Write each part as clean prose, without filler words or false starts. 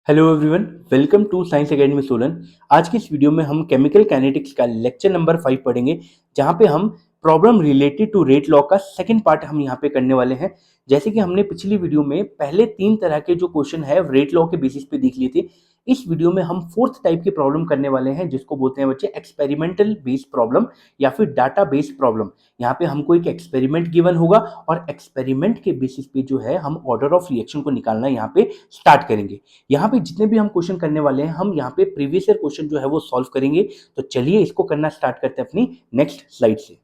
Hello everyone, welcome to science academy Solan. आज की इस वीडियो में हम केमिकल काइनेटिक्स का लेक्चर नंबर 5 पढ़ेंगे, जहां पे हम problem related to rate law का सेकंड पार्ट हम यहां पे करने वाले हैं। जैसे कि हमने पिछली वीडियो में पहले 3 तरह के जो क्वेश्चन है रेट लॉ के बेसिस पे देख लिए थे। इस वीडियो में हम फोर्थ टाइप की प्रॉब्लम करने वाले हैं, जिसको बोलते हैं बच्चे एक्सपेरिमेंटल बेस्ड प्रॉब्लम या फिर डाटा बेस्ड प्रॉब्लम। यहाँ पे हमको एक एक्सपेरिमेंट गिवन होगा और एक्सपेरिमेंट के बेसिस पे जो है हम ऑर्डर ऑफ रिएक्शन को निकालना यहाँ पे स्टार्ट करेंगे। यहाँ पे जितने भी हम क्वेश्चन करने वाले हैं, हम यहाँ पे प्रीवियस ईयर क्वेश्चन जो है वो सॉल्व करेंगे। तो चलिए इसको करना स्टार्ट करते हैं अपनी नेक्स्ट स्लाइड से।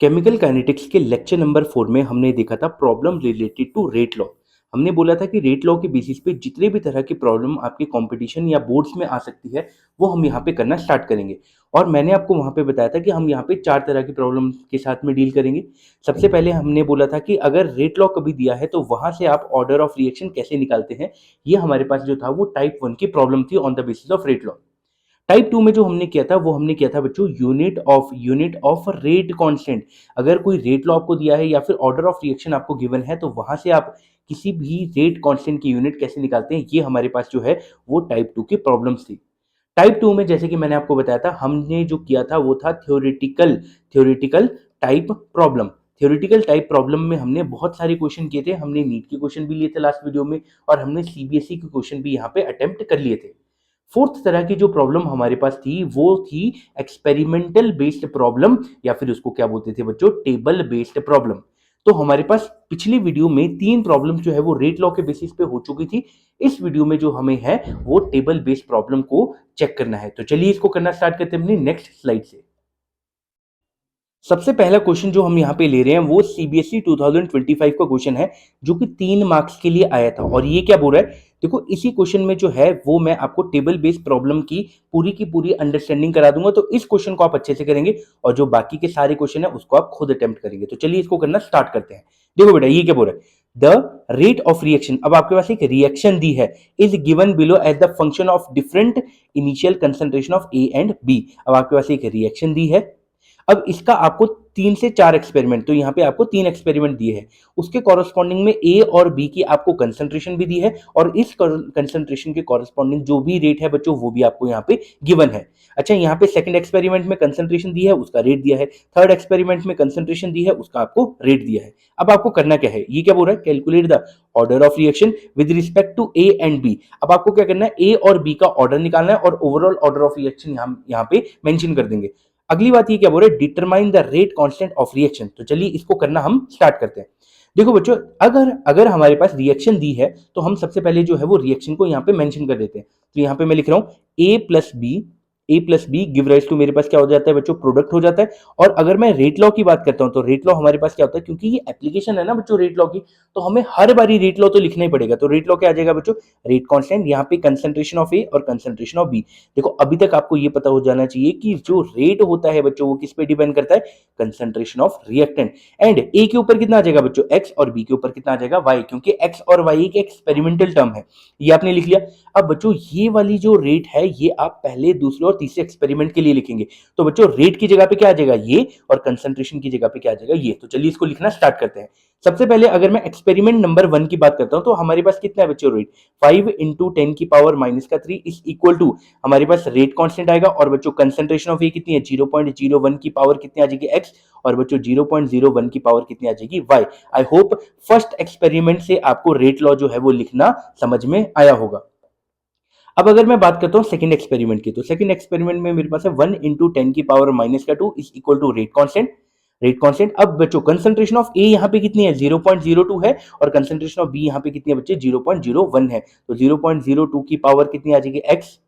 केमिकल काइनेटिक्स के लेक्चर नंबर 4 में हमने देखा था problem related to rate law. हमने बोला था कि रेट लॉ के बेसिस पे जितने भी तरह की प्रॉब्लम आपके कंपटीशन या बोर्ड्स में आ सकती है, वो हम यहाँ पे करना स्टार्ट करेंगे। और मैंने आपको वहाँ पे बताया था कि हम यहाँ पे 4 तरह की प्रॉब्लम के साथ में डील करेंगे। सबसे पहले हमने बोला था कि अगर रेट लॉ कभी दिया है तो वहाँ से आप ऑर्डर ऑफ रिएक्शन कैसे निकालते हैं। ये हमारे पास जो था वो टाइप 1 की प्रॉब्लम थी on the basis of rate law. Type 2 में जो हमने किया था वो हमने किया था बच्चों यूनिट ऑफ रेट कांस्टेंट। अगर कोई रेट लॉ आपको दिया है या फिर ऑर्डर ऑफ रिएक्शन आपको गिवन है, तो वहां से आप किसी भी रेट कांस्टेंट की यूनिट कैसे निकालते हैं, ये हमारे पास जो है वो टाइप 2 की प्रॉब्लम्स थी। टाइप 2 में जैसे कि मैंने आपको बताया था, हमने जो किया था वो था theoretical type problem. Theoretical type problem में हमने बहुत सारे क्वेश्चन किए थे। हमने नीट के क्वेश्चन भी लिए थे लास्ट वीडियो में, और हमने सीबीएसई के क्वेश्चन भी यहाँ पे अटेम्प्ट कर लिए थे। फोर्थ तरह की जो प्रॉब्लम हमारे पास थी वो थी एक्सपेरिमेंटल बेस्ड प्रॉब्लम, या फिर उसको क्या बोलते थे बच्चों, टेबल बेस्ड प्रॉब्लम। तो हमारे पास पिछली वीडियो में 3 प्रॉब्लम जो है वो रेट लॉ के बेसिस पे हो चुकी थी। इस वीडियो में जो हमें है वो टेबल बेस्ड प्रॉब्लम को चेक करना है। तो चलिए इसको करना स्टार्ट करते हैं अपनी नेक्स्ट स्लाइड से। सबसे पहला क्वेश्चन जो हम यहाँ पे ले रहे हैं वो सीबीएसई 2025 का क्वेश्चन है, जो कि 3 मार्क्स के लिए आया था। और ये क्या बोल रहा है, देखो इसी क्वेश्चन में जो है वो मैं आपको टेबल बेस्ड प्रॉब्लम की पूरी अंडरस्टैंडिंग करा दूंगा। तो इस क्वेश्चन को आप अच्छे से करेंगे और जो बाकी के सारे क्वेश्चन है उसको आप खुद अटेम्प्ट करेंगे। तो चलिए इसको करना स्टार्ट करते हैं। देखो बेटा, ये क्या बोल रहा है, द रेट ऑफ रिएक्शन। अब आपके पास एक रिएक्शन दी है, is given below as the function of different initial concentration of A and B. अब आपके पास एक रिएक्शन दी है। अब इसका आपको 3 से 4 एक्सपेरिमेंट, तो यहाँ पे आपको 3 एक्सपेरिमेंट दिए हैं। उसके कॉरस्पॉन्डिंग में ए और बी की आपको कंसंट्रेशन भी दी है, और इस कंसंट्रेशन के कॉरस्पॉन्डिंग जो भी रेट है बच्चों वो भी आपको यहाँ पे गिवन है। अच्छा, यहाँ पे सेकंड एक्सपेरिमेंट में कंसंट्रेशन दी है, उसका रेट दिया है। थर्ड एक्सपेरिमेंट में कंसंट्रेशन दी है, उसका आपको रेट दिया है। अब आपको करना क्या है, ये क्या बोल रहा है, calculate the order of reaction with respect to A and B. अब आपको क्या करना है, ए और बी का ऑर्डर निकालना है और ओवरऑल ऑर्डर ऑफ रिएक्शन यहाँ पे मेंशन कर देंगे। अगली बात ये क्या बोल रहे हैं, determine the rate constant of reaction. तो चलिए इसको करना हम स्टार्ट करते हैं। देखो बच्चों, अगर अगर हमारे पास रिएक्शन दी है तो हम सबसे पहले जो है वो रिएक्शन को यहाँ पे मेंशन कर देते हैं। तो यहाँ पे मैं लिख रहा हूँ A plus B give rise to, मेरे पास क्या हो जाता है बच्चों, प्रोडक्ट हो जाता है। और अगर मैं रेट लॉ की बात करता हूं तो रेट लॉ हमारे पास क्या होता है, क्योंकि ये एप्लीकेशन है ना बच्चों रेट लॉ की, तो हमें हर बारी रेट लॉ तो लिखना ही पड़ेगा। तो रेट लॉ क्या आ जाएगा बच्चों, रेट कांस्टेंट, यहाँ पे कंसंट्रेशन ऑफ ए और कंसंट्रेशन ऑफ बी। देखो अभी तक आपको ये पता हो जाना चाहिए कि जो रेट होता है बच्चों वो किस पे डिपेंड करता है, कंसंट्रेशन ऑफ रिएक्टेंट। एंड ए के ऊपर कितना आ जाएगा बच्चों, एक्स, और बी के ऊपर कितना आ जाएगा, वाई, क्योंकि एक्स और वाई एक एक्सपेरिमेंटल टर्म है। ये आपने लिख लिया। अब बच्चों ये वाली जो रेट है ये आप पहले, दूसरे और तीसरे एक्सपेरिमेंट के लिए लिखेंगे। तो बच्चों रेट की जगह पे क्या आ जाएगा ये, और कंसंट्रेशन की जगह पे क्या आ जाएगा ये। तो चलिए इसको लिखना स्टार्ट करते हैं। सबसे पहले अगर मैं एक्सपेरिमेंट नंबर 1 की बात करता हूं तो हमारे पास कितना है बच्चों रेट, 5 इंटू 10 की पावर -3 इज इक्वल टू, हमारे पास रेट कांस्टेंट आएगा। और बच्चों कंसंट्रेशन ऑफ ए कितनी है, 0.01 की पावर कितनी आ जाएगी एक्स, और बच्चों 0.01 की पावर कितनी आ जाएगी Y. I hope first experiment से आपको रेट लॉ जो है वो लिखना समझ में आया होगा। अब अगर मैं बात करता हूं सेकंड एक्सपेरिमेंट की, तो सेकंड एक्सपेरिमेंट में मेरे पास है 1 इंटू 10 की power -2 is equal to rate constant. Rate constant, अब बच्चों कंसंट्रेशन ऑफ ए यहाँ पे कितनी है, 0.02 है, और कंसंट्रेशन ऑफ बी यहाँ पे कितनी है बच्चे, 0.01 है। तो 0.02 की पावर कितनी आ जाएगी एक्स,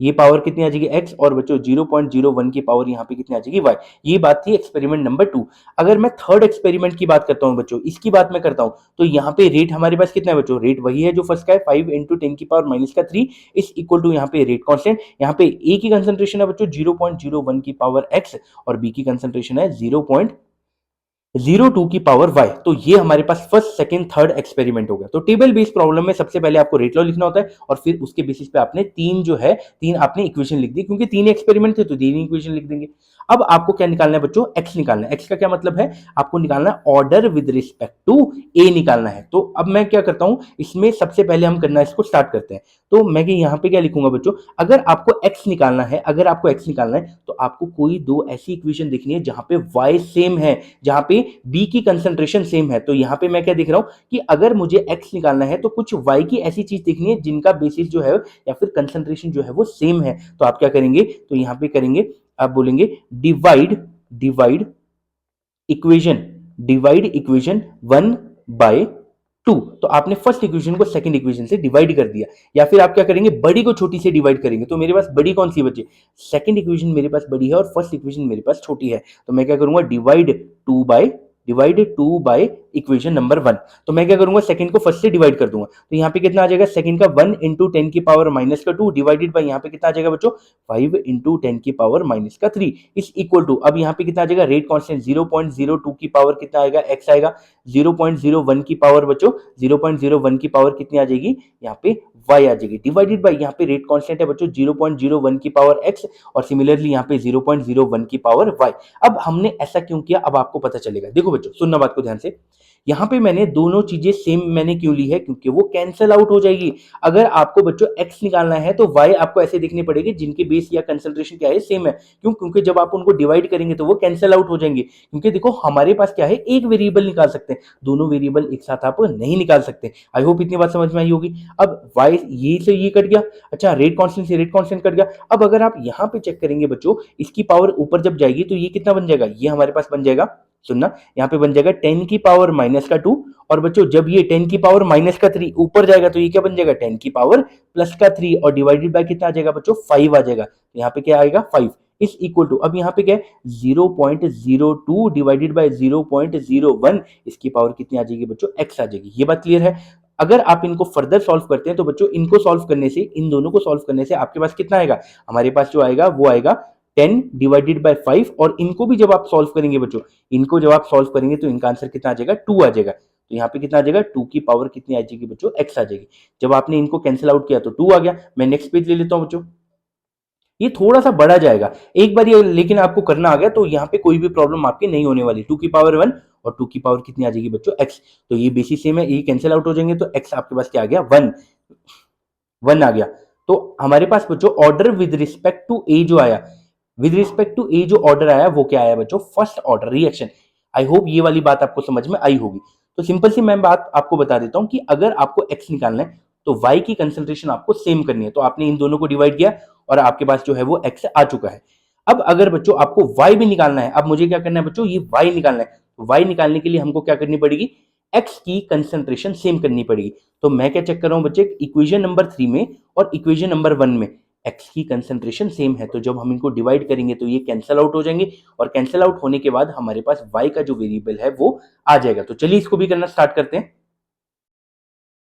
ये पावर कितनी आ जाएगी एक्स, और बच्चों 0.01 की पावर यहाँ पे कितनी आ जाएगी वाई। ये बात थी एक्सपेरिमेंट नंबर 2। अगर मैं थर्ड एक्सपेरिमेंट की बात करता हूँ बच्चों, इसकी बात मैं करता हूँ, तो यहाँ पे रेट हमारे पास कितना है बच्चों, रेट वही है जो फर्स्ट का है, 5 इंटू 10 की पावर -3 इज इक्वल टू यहाँ पे रेट कांस्टेंट। यहाँ पे ए की कंसंट्रेशन है बच्चों 0.01 की पावर एक्स, और बी की कंसंट्रेशन है 0.02 की पावर वाई। तो ये हमारे पास फर्स्ट, सेकंड, थर्ड एक्सपेरिमेंट हो गया। तो टेबल बेस्ड प्रॉब्लम में सबसे पहले आपको रेट लॉ लिखना होता है, और फिर उसके बेसिस पे आपने तीन आपने इक्वेशन लिख दी, क्योंकि 3 एक्सपेरिमेंट थे तो 3 इक्वेशन लिख देंगे। अब आपको क्या निकालना है बच्चों, x निकालना है। x का क्या मतलब है, आपको निकालना है order with respect to a निकालना है। तो अब मैं क्या करता हूं, इसमें सबसे पहले हम करना है, इसको स्टार्ट करते हैं। तो मैं यहाँ पे क्या लिखूंगा बच्चों, अगर आपको x निकालना है, अगर आपको x निकालना है तो आपको कोई दो ऐसी इक्वेशन देखनी है जहां पे y सेम है, जहां पे b की कंसंट्रेशन सेम है। तो यहाँ पे मैं क्या देख रहा हूं कि अगर मुझे x निकालना है तो कुछ y की ऐसी चीज देखनी है जिनका बेसिस जो है या फिर कंसंट्रेशन जो है वो सेम है। तो आप क्या करेंगे, तो यहाँ पे करेंगे, आप बोलेंगे divide divide equation, divide equation 1/2। तो आपने फर्स्ट इक्वेशन को सेकंड इक्वेशन से डिवाइड कर दिया। या फिर आप क्या करेंगे, बड़ी को छोटी से डिवाइड करेंगे। तो मेरे पास बड़ी कौन सी बची, सेकंड इक्वेशन मेरे पास बड़ी है और फर्स्ट इक्वेशन मेरे पास छोटी है। तो मैं क्या करूंगा, डिवाइड 2 बाय इक्वेशन नंबर 1। तो मैं क्या करूंगा, सेकंड को फर्स्ट से डिवाइड कर दूंगा। तो यहाँ पे कितना आ जाएगा, सेकंड का 1 इंटू 10 की पावर माइनस का 2 डिवाइडेड बाई यहाँ पे कितना आ जाएगा बच्चों, 5 इंटू 10 की पावर माइनस का 3 इज इक्वल टू, अब यहाँ पे कितना आ जाएगा, रेट कांस्टेंट 0.02 की पावर कितना आएगा, x आएगा, 0.01 की पावर बच्चों, 0.01 की पावर कितनी आ जाएगी, यहाँ पे y आ जाएगी, डिवाइडेड बाई यहाँ पे रेट कांस्टेंट है बच्चों 0.01 की पावर x और सिमिलरली यहाँ पे 0.01 की पावर y। अब हमने ऐसा क्यों किया, अब आपको पता चलेगा। देखो बच्चों, सुनना बात को ध्यान से, यहाँ पे मैंने दोनों चीजें सेम मैंने क्यों ली है, क्योंकि वो कैंसिल आउट हो जाएगी। अगर आपको बच्चों x निकालना है तो y आपको ऐसे देखने पड़ेगी जिनके बेस या कंसंट्रेशन क्या है, सेम है। क्यों, क्योंकि जब आप उनको डिवाइड करेंगे तो वो कैंसिल आउट हो जाएंगे। क्योंकि देखो हमारे पास क्या है, एक वेरिएबल निकाल सकते हैं, दोनों वेरिएबल एक साथ आप नहीं निकाल सकते। आई होप इतनी बात समझ में आई होगी। अब y ये से ये कट गया, अच्छा रेट कांस्टेंट से रेट कांस्टेंट कट गया। अब अगर आप यहाँ पे चेक करेंगे बच्चों, इसकी पावर ऊपर जब जाएगी तो ये कितना बन जाएगा, ये हमारे पास बन जाएगा, सुनना, यहाँ पे बन जाएगा 10 की पावर माइनस का 2। और बच्चों जब ये 10 की पावर माइनस का 3 ऊपर जाएगा तो ये क्या बन जाएगा, 10 की पावर प्लस का 3 और डिवाइडेड बाय कितना आ जाएगा बच्चों, 5 आ जाएगा। तो यहाँ पे क्या आएगा, 5 इज इक्वल टू, अब यहाँ पे क्या है, 0.02 डिवाइडेड बाय 0.01, इसकी पावर कितनी आ जाएगी बच्चों, x आ जाएगी। ये बात क्लियर है। अगर आप इनको फर्दर सॉल्व करते हैं तो बच्चों इनको सॉल्व करने से, इन दोनों को सॉल्व करने से आपके पास कितना आएगा, हमारे पास जो आएगा वो आएगा 10 डिवाइडेड बाय 5 और इनको भी जब आप सॉल्व करेंगे बच्चों, इनको जब आप सॉल्व करेंगे तो इनका आंसर कितना आ जाएगा, 2 आ जाएगा। तो यहाँ पे कितना आ जाएगा, 2 की पावर कितनी आ जाएगी बच्चों, x आ जाएगी। जब आपने इनको कैंसिल आउट किया तो 2 आ गया। मैं नेक्स्ट पेज ले लेता हूं बच्चों, ये थोड़ा सा बड़ा जाएगा एक बार ये, लेकिन आपको करना आ गया तो यहाँ पे कोई भी प्रॉब्लम आपकी नहीं होने वाली। 2 की पावर 1 और 2 की पावर कितनी आ जाएगी बच्चों, x। तो ये बेसिस सेम है, ये कैंसिल आउट हो जाएंगे तो x आपके पास क्या आ गया, 1 आ गया। तो हमारे पास बच्चों ऑर्डर विद रिस्पेक्ट टू ए जो आया, विद रिस्पेक्ट टू ए जो ऑर्डर आया वो क्या आया बच्चों, first order reaction. I hope ये वाली बात आपको समझ में आई होगी। तो सिंपल सी मैं बात आपको बता देता हूं कि अगर आपको x निकालना है तो y की कंसंट्रेशन आपको सेम करनी है। तो आपने इन दोनों को डिवाइड किया और आपके पास जो है वो x आ चुका है। अब अगर बच्चों आपको y भी निकालना है, अब मुझे क्या करना है बच्चों, ये y निकालना है। तो y निकालने के लिए हमको क्या करनी पड़ेगी, x की कंसंट्रेशन सेम करनी पड़ेगी। तो मैं क्या चेक कर रहा हूं बच्चे, इक्वेशन नंबर 3 में और इक्वेशन नंबर 1 में x की कंसंट्रेशन सेम है। तो जब हम इनको डिवाइड करेंगे तो ये कैंसिल आउट हो जाएंगे और कैंसिल आउट होने के बाद हमारे पास y का जो वेरिएबल है वो आ जाएगा। तो चलिए इसको भी करना स्टार्ट करते हैं।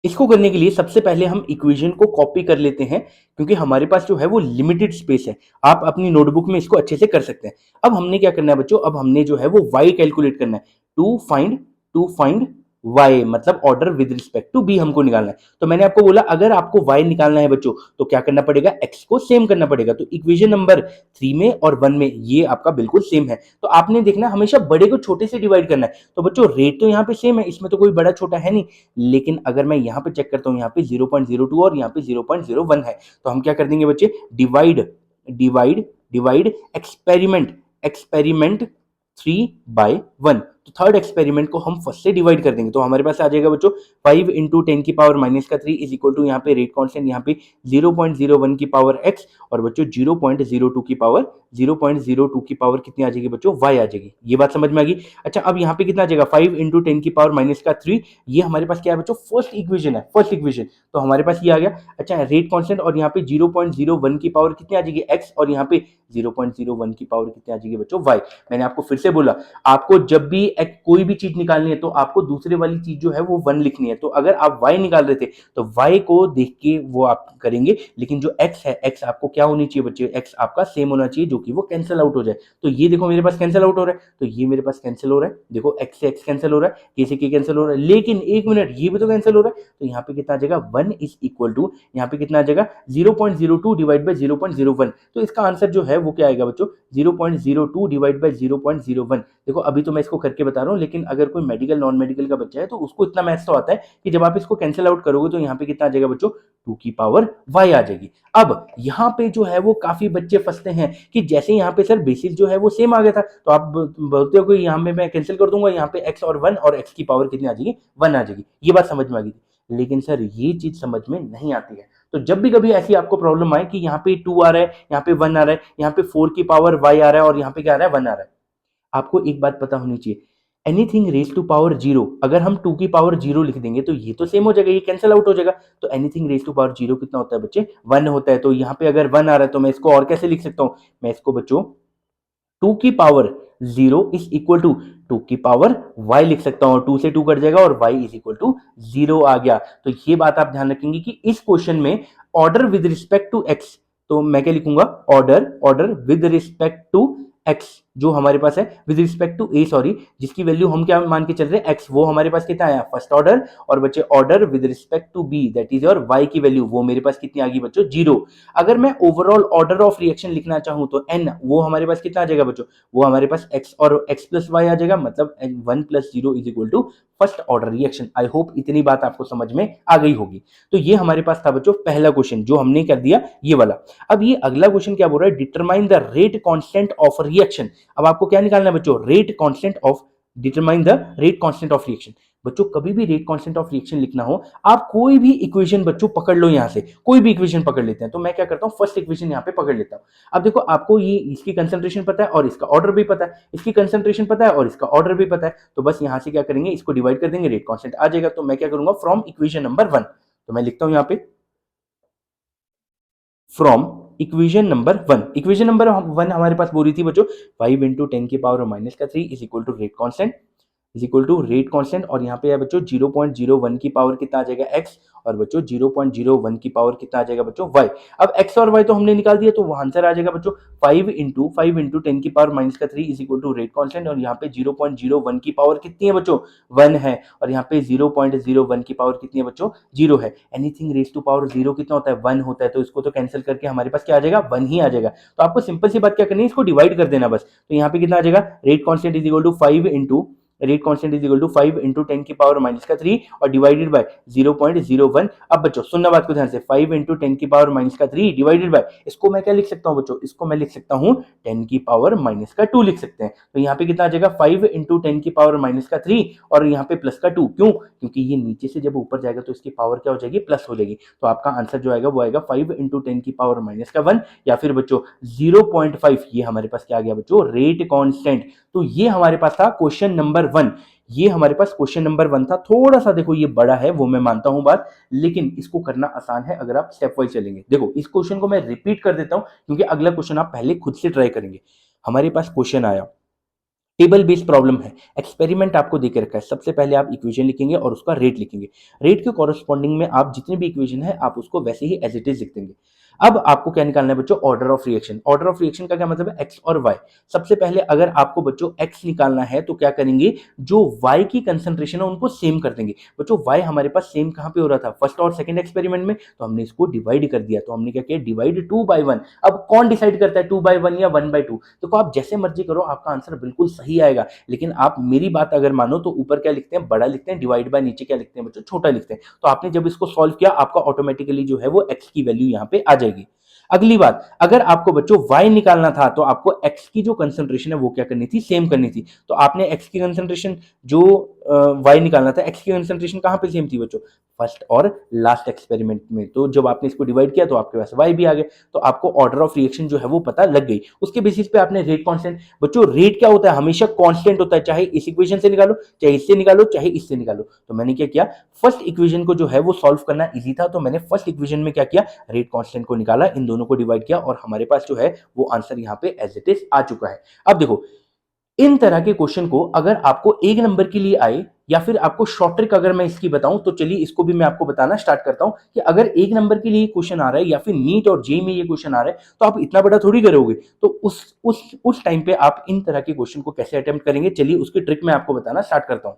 इसको करने के लिए सबसे पहले हम इक्वेशन को कॉपी कर लेते हैं, क्योंकि हमारे पास जो है वो लिमिटेड स्पेस है। आप अपनी नोटबुक में इसको अच्छे से कर सकते हैं। अब हमने क्या करना है बच्चों, अब हमने जो है वो y कैलकुलेट करना है। टू फाइंड y मतलब order with respect to b हमको निकालना है। तो मैंने आपको बोला अगर आपको y निकालना है बच्चों तो क्या करना पड़ेगा, x को सेम करना पड़ेगा। तो इक्वेशन नंबर 3 में और 1 में ये आपका बिल्कुल सेम है। तो आपने देखना हमेशा बड़े को छोटे से डिवाइड करना है। तो बच्चों रेट तो यहाँ पे सेम है, इसमें तो कोई बड़ा छोटा है नहीं। लेकिन अगर मैं यहाँ पे चेक करता हूँ, यहाँ पे 0.02 और यहाँ पे 0.01 है। तो हम क्या कर देंगे बच्चे, डिवाइड डिवाइड डिवाइड एक्सपेरिमेंट 3/1। तो थर्ड एक्सपेरिमेंट को हम फर्स्ट से डिवाइड कर देंगे। तो हमारे पास आ जाएगा बच्चों 5 इंटू 10 की पावर माइनस का 3 इज इक्वल टू, यहाँ पे रेट कांस्टेंट यहाँ पे 0.01 की पावर x और बच्चों 0.02 की पावर 0.02 की पावर कितनी आ जाएगी बच्चों, y आ जाएगी। ये बात समझ में आ गई। अच्छा अब यहाँ पे कितना आ जाएगा, 5 इंटू 10 की पावर माइनस का 3, ये हमारे पास क्या है बच्चों, फर्स्ट इक्वेशन है, फर्स्ट इक्वेशन। तो हमारे पास ये आ गया। अच्छा रेट कांस्टेंट और यहाँ पे 0.01 की पावर कितनी आ जाएगी, x और यहाँ पे 0.01 की पावर कितनी आ जाएगी बच्चों, y। मैंने आपको फिर से बोला, आपको जब भी कोई भी चीज निकालनी है तो आपको दूसरे वाली चीज जो है वो 1 लिखनी है। तो अगर आप y निकाल रहे थे तो y को देख के वो आप करेंगे, लेकिन जो x है, x आपको क्या होनी चाहिए बच्चे, x आपका सेम होना चाहिए जो कि वो कैंसिल आउट हो जाए। तो ये देखो मेरे पास कैंसिल आउट हो रहा है, तो ये मेरे पास कैंसिल हो रहा है, देखो x से x कैंसिल हो रहा है, k से k कैंसिल हो रहा है, लेकिन एक मिनट, ये भी तो कैंसिल हो रहा है। तो यहाँ पे कितना आ जाएगा, 1 इज इक्वल टू, यहाँ पे कितना आ जाएगा 0.02 डिवाइड बाई 0.01। तो इसका आंसर जो है वो क्या आएगा बच्चों, 0.02 डिवाइड बाई 0.01। देखो अभी तो मैं इसको करके बता रहा हूँ, लेकिन अगर कोई मेडिकल नॉन मेडिकल का बच्चा है तो उसको इतना मैथ्स तो आता है कि जब आप इसको कैंसिल आउट करोगे तो यहाँ पे कितना आ जाएगा बच्चों, 2 की पावर y आ जाएगी। अब यहाँ पे जो है वो काफी बच्चे फंसते हैं कि जैसे यहाँ पे सर बेसिस जो है वो सेम आ गया था, तो आप बोलते हो कि यहाँ पे मैं कैंसिल कर दूंगा, यहाँ पे x और 1 और x की पावर कितनी आ जाएगी, 1 आ जाएगी। ये बात समझ में आ गई थी, लेकिन सर ये चीज समझ में नहीं आती है। तो जब भी कभी ऐसी आपको प्रॉब्लम आए कि यहाँ पे 2 आ रहा है, यहाँ पे 1 आ रहा है, यहाँ पे 4 की पावर y आ रहा है और यहाँ पे क्या आ रहा है, 1 आ रहा है, आपको एक बात पता होनी चाहिए, anything raise to power zero, अगर हम 2 की पावर जीरो लिख देंगे तो ये तो सेम हो जाएगा, ये कैंसिल आउट हो जाएगा। तो anything raise to power zero कितना होता है बच्चे, 1 होता है। तो यहाँ पे अगर 1 आ रहा है तो मैं इसको और कैसे लिख सकता हूँ, मैं इसको बच्चों 2 की power zero is equal to 2 की पावर y लिख सकता हूं, 2 से 2 कट जाएगा और y इज इक्वल टू 0 आ गया। तो ये बात आप ध्यान रखेंगे कि इस क्वेश्चन में order with respect to x, तो मैं क्या लिखूंगा, order order with respect to x जो हमारे पास है, with respect to a sorry, जिसकी वैल्यू हम क्या मान के चल रहे हैं x, वो हमारे पास कितना आया, फर्स्ट ऑर्डर, और बच्चे order with respect to b that is your y की वैल्यू, वो मेरे पास कितनी आ गई बच्चों, 0। अगर मैं ओवरऑल ऑर्डर ऑफ रिएक्शन लिखना चाहूं तो n, वो हमारे पास कितना आ जाएगा बच्चों, वो हमारे पास x और x प्लस y आ जाएगा, मतलब 1 plus 0 is equal to first order reaction. I hope इतनी बात आपको समझ में आ गई होगी। तो ये हमारे पास था बच्चों पहला क्वेश्चन जो हमने कर दिया ये वाला। अब ये अगला क्वेश्चन क्या बोल रहा है, determine the rate constant of reaction. अब आपको क्या निकालना है बच्चों, rate constant of, determine the rate constant of reaction. बच्चों कभी भी रेट कांस्टेंट ऑफ रिएक्शन लिखना हो, आप कोई भी इक्वेशन बच्चों पकड़ लो, यहां से कोई भी इक्वेशन पकड़ लेते हैं। तो मैं क्या करता हूं, फर्स्ट इक्वेशन यहां पे पकड़ लेता हूं। अब देखो आपको ये इसकी कंसंट्रेशन पता है और इसका ऑर्डर भी पता है, इसकी कंसंट्रेशन पता है और इसका ऑर्डर भी पता है, तो बस यहां से क्या करेंगे, इसको डिवाइड कर देंगे, रेट कांस्टेंट आ जाएगा। तो मैं क्या करूंगा, फ्रॉम इक्वेशन नंबर 1, तो मैं लिखता हूं यहां पे from equation number 1, equation number 1 हमारे पास बोल रही थी बच्चों 5 इंटू 10 की पावर माइनस का 3 is equal to rate constant, is equal to rate constant, और यहाँ पे है बच्चों 0.01 की पावर कितना आ जाएगा x, और बच्चों 0.01 की पावर कितना आ जाएगा बच्चों y। अब x और y तो हमने निकाल दिया, तो वो आंसर आ जाएगा बच्चों 5 इंटू 10 की पावर माइनस का 3 is equal to rate constant, और यहाँ पे 0.01 की पावर कितनी है बच्चों, 1 है, और यहाँ पे 0.01 की पावर कितनी है बच्चों, 0 है। एनीथिंग रेज टू पावर 0 कितना होता है, 1 होता है, तो इसको तो कैंसिल करके हमारे पास क्या आ जाएगा, 1 ही आ जाएगा। तो आपको सिंपल सी बात क्या करनी है, इसको डिवाइड कर देना बस। तो यहाँ पे कितना आ जाएगा, rate constant is equal to 5 into, rate constant is equal to 5 into 10 की पावर माइनस का 3 और डिवाइडेड बाय 0.01। अब बच्चों सुनना बात को ध्यान से, 5 इंटू 10 की पावर माइनस का 3 डिवाइडेड बाय, इसको मैं क्या लिख सकता हूं बच्चों, इसको मैं लिख सकता हूं 10 की पावर माइनस का 2 लिख सकते हैं। तो यहाँ पे कितना आ जाएगा, 5 इंटू 10 की पावर माइनस का 3 और यहाँ पे प्लस का 2, क्यों, क्योंकि ये नीचे से जब ऊपर जाएगा तो इसकी पावर क्या हो जाएगी, प्लस हो जाएगी। तो आपका आंसर जो आएगा वो आएगा 5 इंटू 10 की पावर माइनस का 1, या फिर बच्चों 0.5, ये हमारे पास क्या आ गया बच्चों, रेट कांस्टेंट। तो ये हमारे पास था क्वेश्चन नंबर 1, ये हमारे पास क्वेश्चन नंबर 1 था। थोड़ा सा देखो ये बड़ा है, वो मैं मानता हूं बात, लेकिन इसको करना आसान है अगर आप स्टेप वाइज चलेंगे। देखो इस क्वेश्चन को मैं रिपीट कर देता हूं क्योंकि अगला क्वेश्चन आप पहले खुद से ट्राई करेंगे। हमारे पास क्वेश्चन आया, टेबल बेस्ड प्रॉब्लम है, एक्सपेरिमेंट आपको देके रखा है। सबसे पहले आप इक्वेशन लिखेंगे और उसका रेट लिखेंगे, रेट के कॉरस्पॉन्डिंग में आप जितने भी इक्वेशन है आप उसको वैसे ही एज इट इज लिख देंगे। अब आपको क्या निकालना है बच्चों, order of reaction. Order of reaction का क्या मतलब है, एक्स और वाई। सबसे पहले अगर आपको बच्चों एक्स निकालना है तो क्या करेंगे, जो वाई की कंसंट्रेशन है उनको सेम कर देंगे। बच्चों वाई हमारे पास सेम कहां पे हो रहा था, फर्स्ट और सेकंड एक्सपेरिमेंट में, तो हमने इसको डिवाइड कर दिया। तो हमने क्या किया, डिवाइड 2/1। अब कौन डिसाइड करता है 2/1 या 1/2, तो आप जैसे मर्जी करो, आपका आंसर बिल्कुल सही आएगा। लेकिन आप मेरी बात अगर मानो तो ऊपर क्या लिखते हैं, बड़ा लिखते हैं, डिवाइड बाय नीचे क्या लिखते हैं बच्चों, छोटा लिखते हैं। तो आपने जब इसको सॉल्व किया, आपका ऑटोमेटिकली जो है वो एक्स की वैल्यू यहाँ पे आ जाएगी। अगली बात, अगर आपको बच्चों y निकालना था तो आपको x की जो कंसंट्रेशन है वो क्या करनी थी, सेम करनी थी। तो आपने x की कंसंट्रेशन जो y निकालना था, x की कंसंट्रेशन कहां पे सेम थी बच्चों, फर्स्ट और लास्ट एक्सपेरिमेंट में। तो जब आपने इसको डिवाइड किया तो आपके पास y भी आ गया। तो आपको ऑर्डर ऑफ रिएक्शन जो है वो पता लग गई। उसके बेसिस पे आपने रेट कांस्टेंट, बच्चों रेट क्या होता है, हमेशा कांस्टेंट होता है, चाहे इस इक्वेशन से निकालो, चाहे इससे निकालो, चाहे इससे निकालो। तो मैंने क्या किया, फर्स्ट इक्वेशन को जो है वो सॉल्व करना इजी था, तो मैंने फर्स्ट इक्वेशन में क्या किया, रेट कांस्टेंट को निकाला, इन दोनों को डिवाइड किया और हमारे पास जो है वो आंसर यहाँ पे एज इट इज आ चुका है। अब देखो इन तरह के क्वेश्चन को अगर आपको एक नंबर के लिए आए या फिर आपको शॉर्ट ट्रिक अगर मैं इसकी बताऊं तो चलिए इसको भी मैं आपको बताना स्टार्ट करता हूं कि अगर एक नंबर के लिए क्वेश्चन आ रहा है या फिर नीट और जेई में ये क्वेश्चन आ रहा है तो आप इतना बड़ा थोड़ी करोगे। तो उस टाइम पे आप इन तरह के क्वेश्चन को कैसे अटेम्प्ट करेंगे, चलिए उसकी ट्रिक मैं आपको बताना स्टार्ट करता हूं।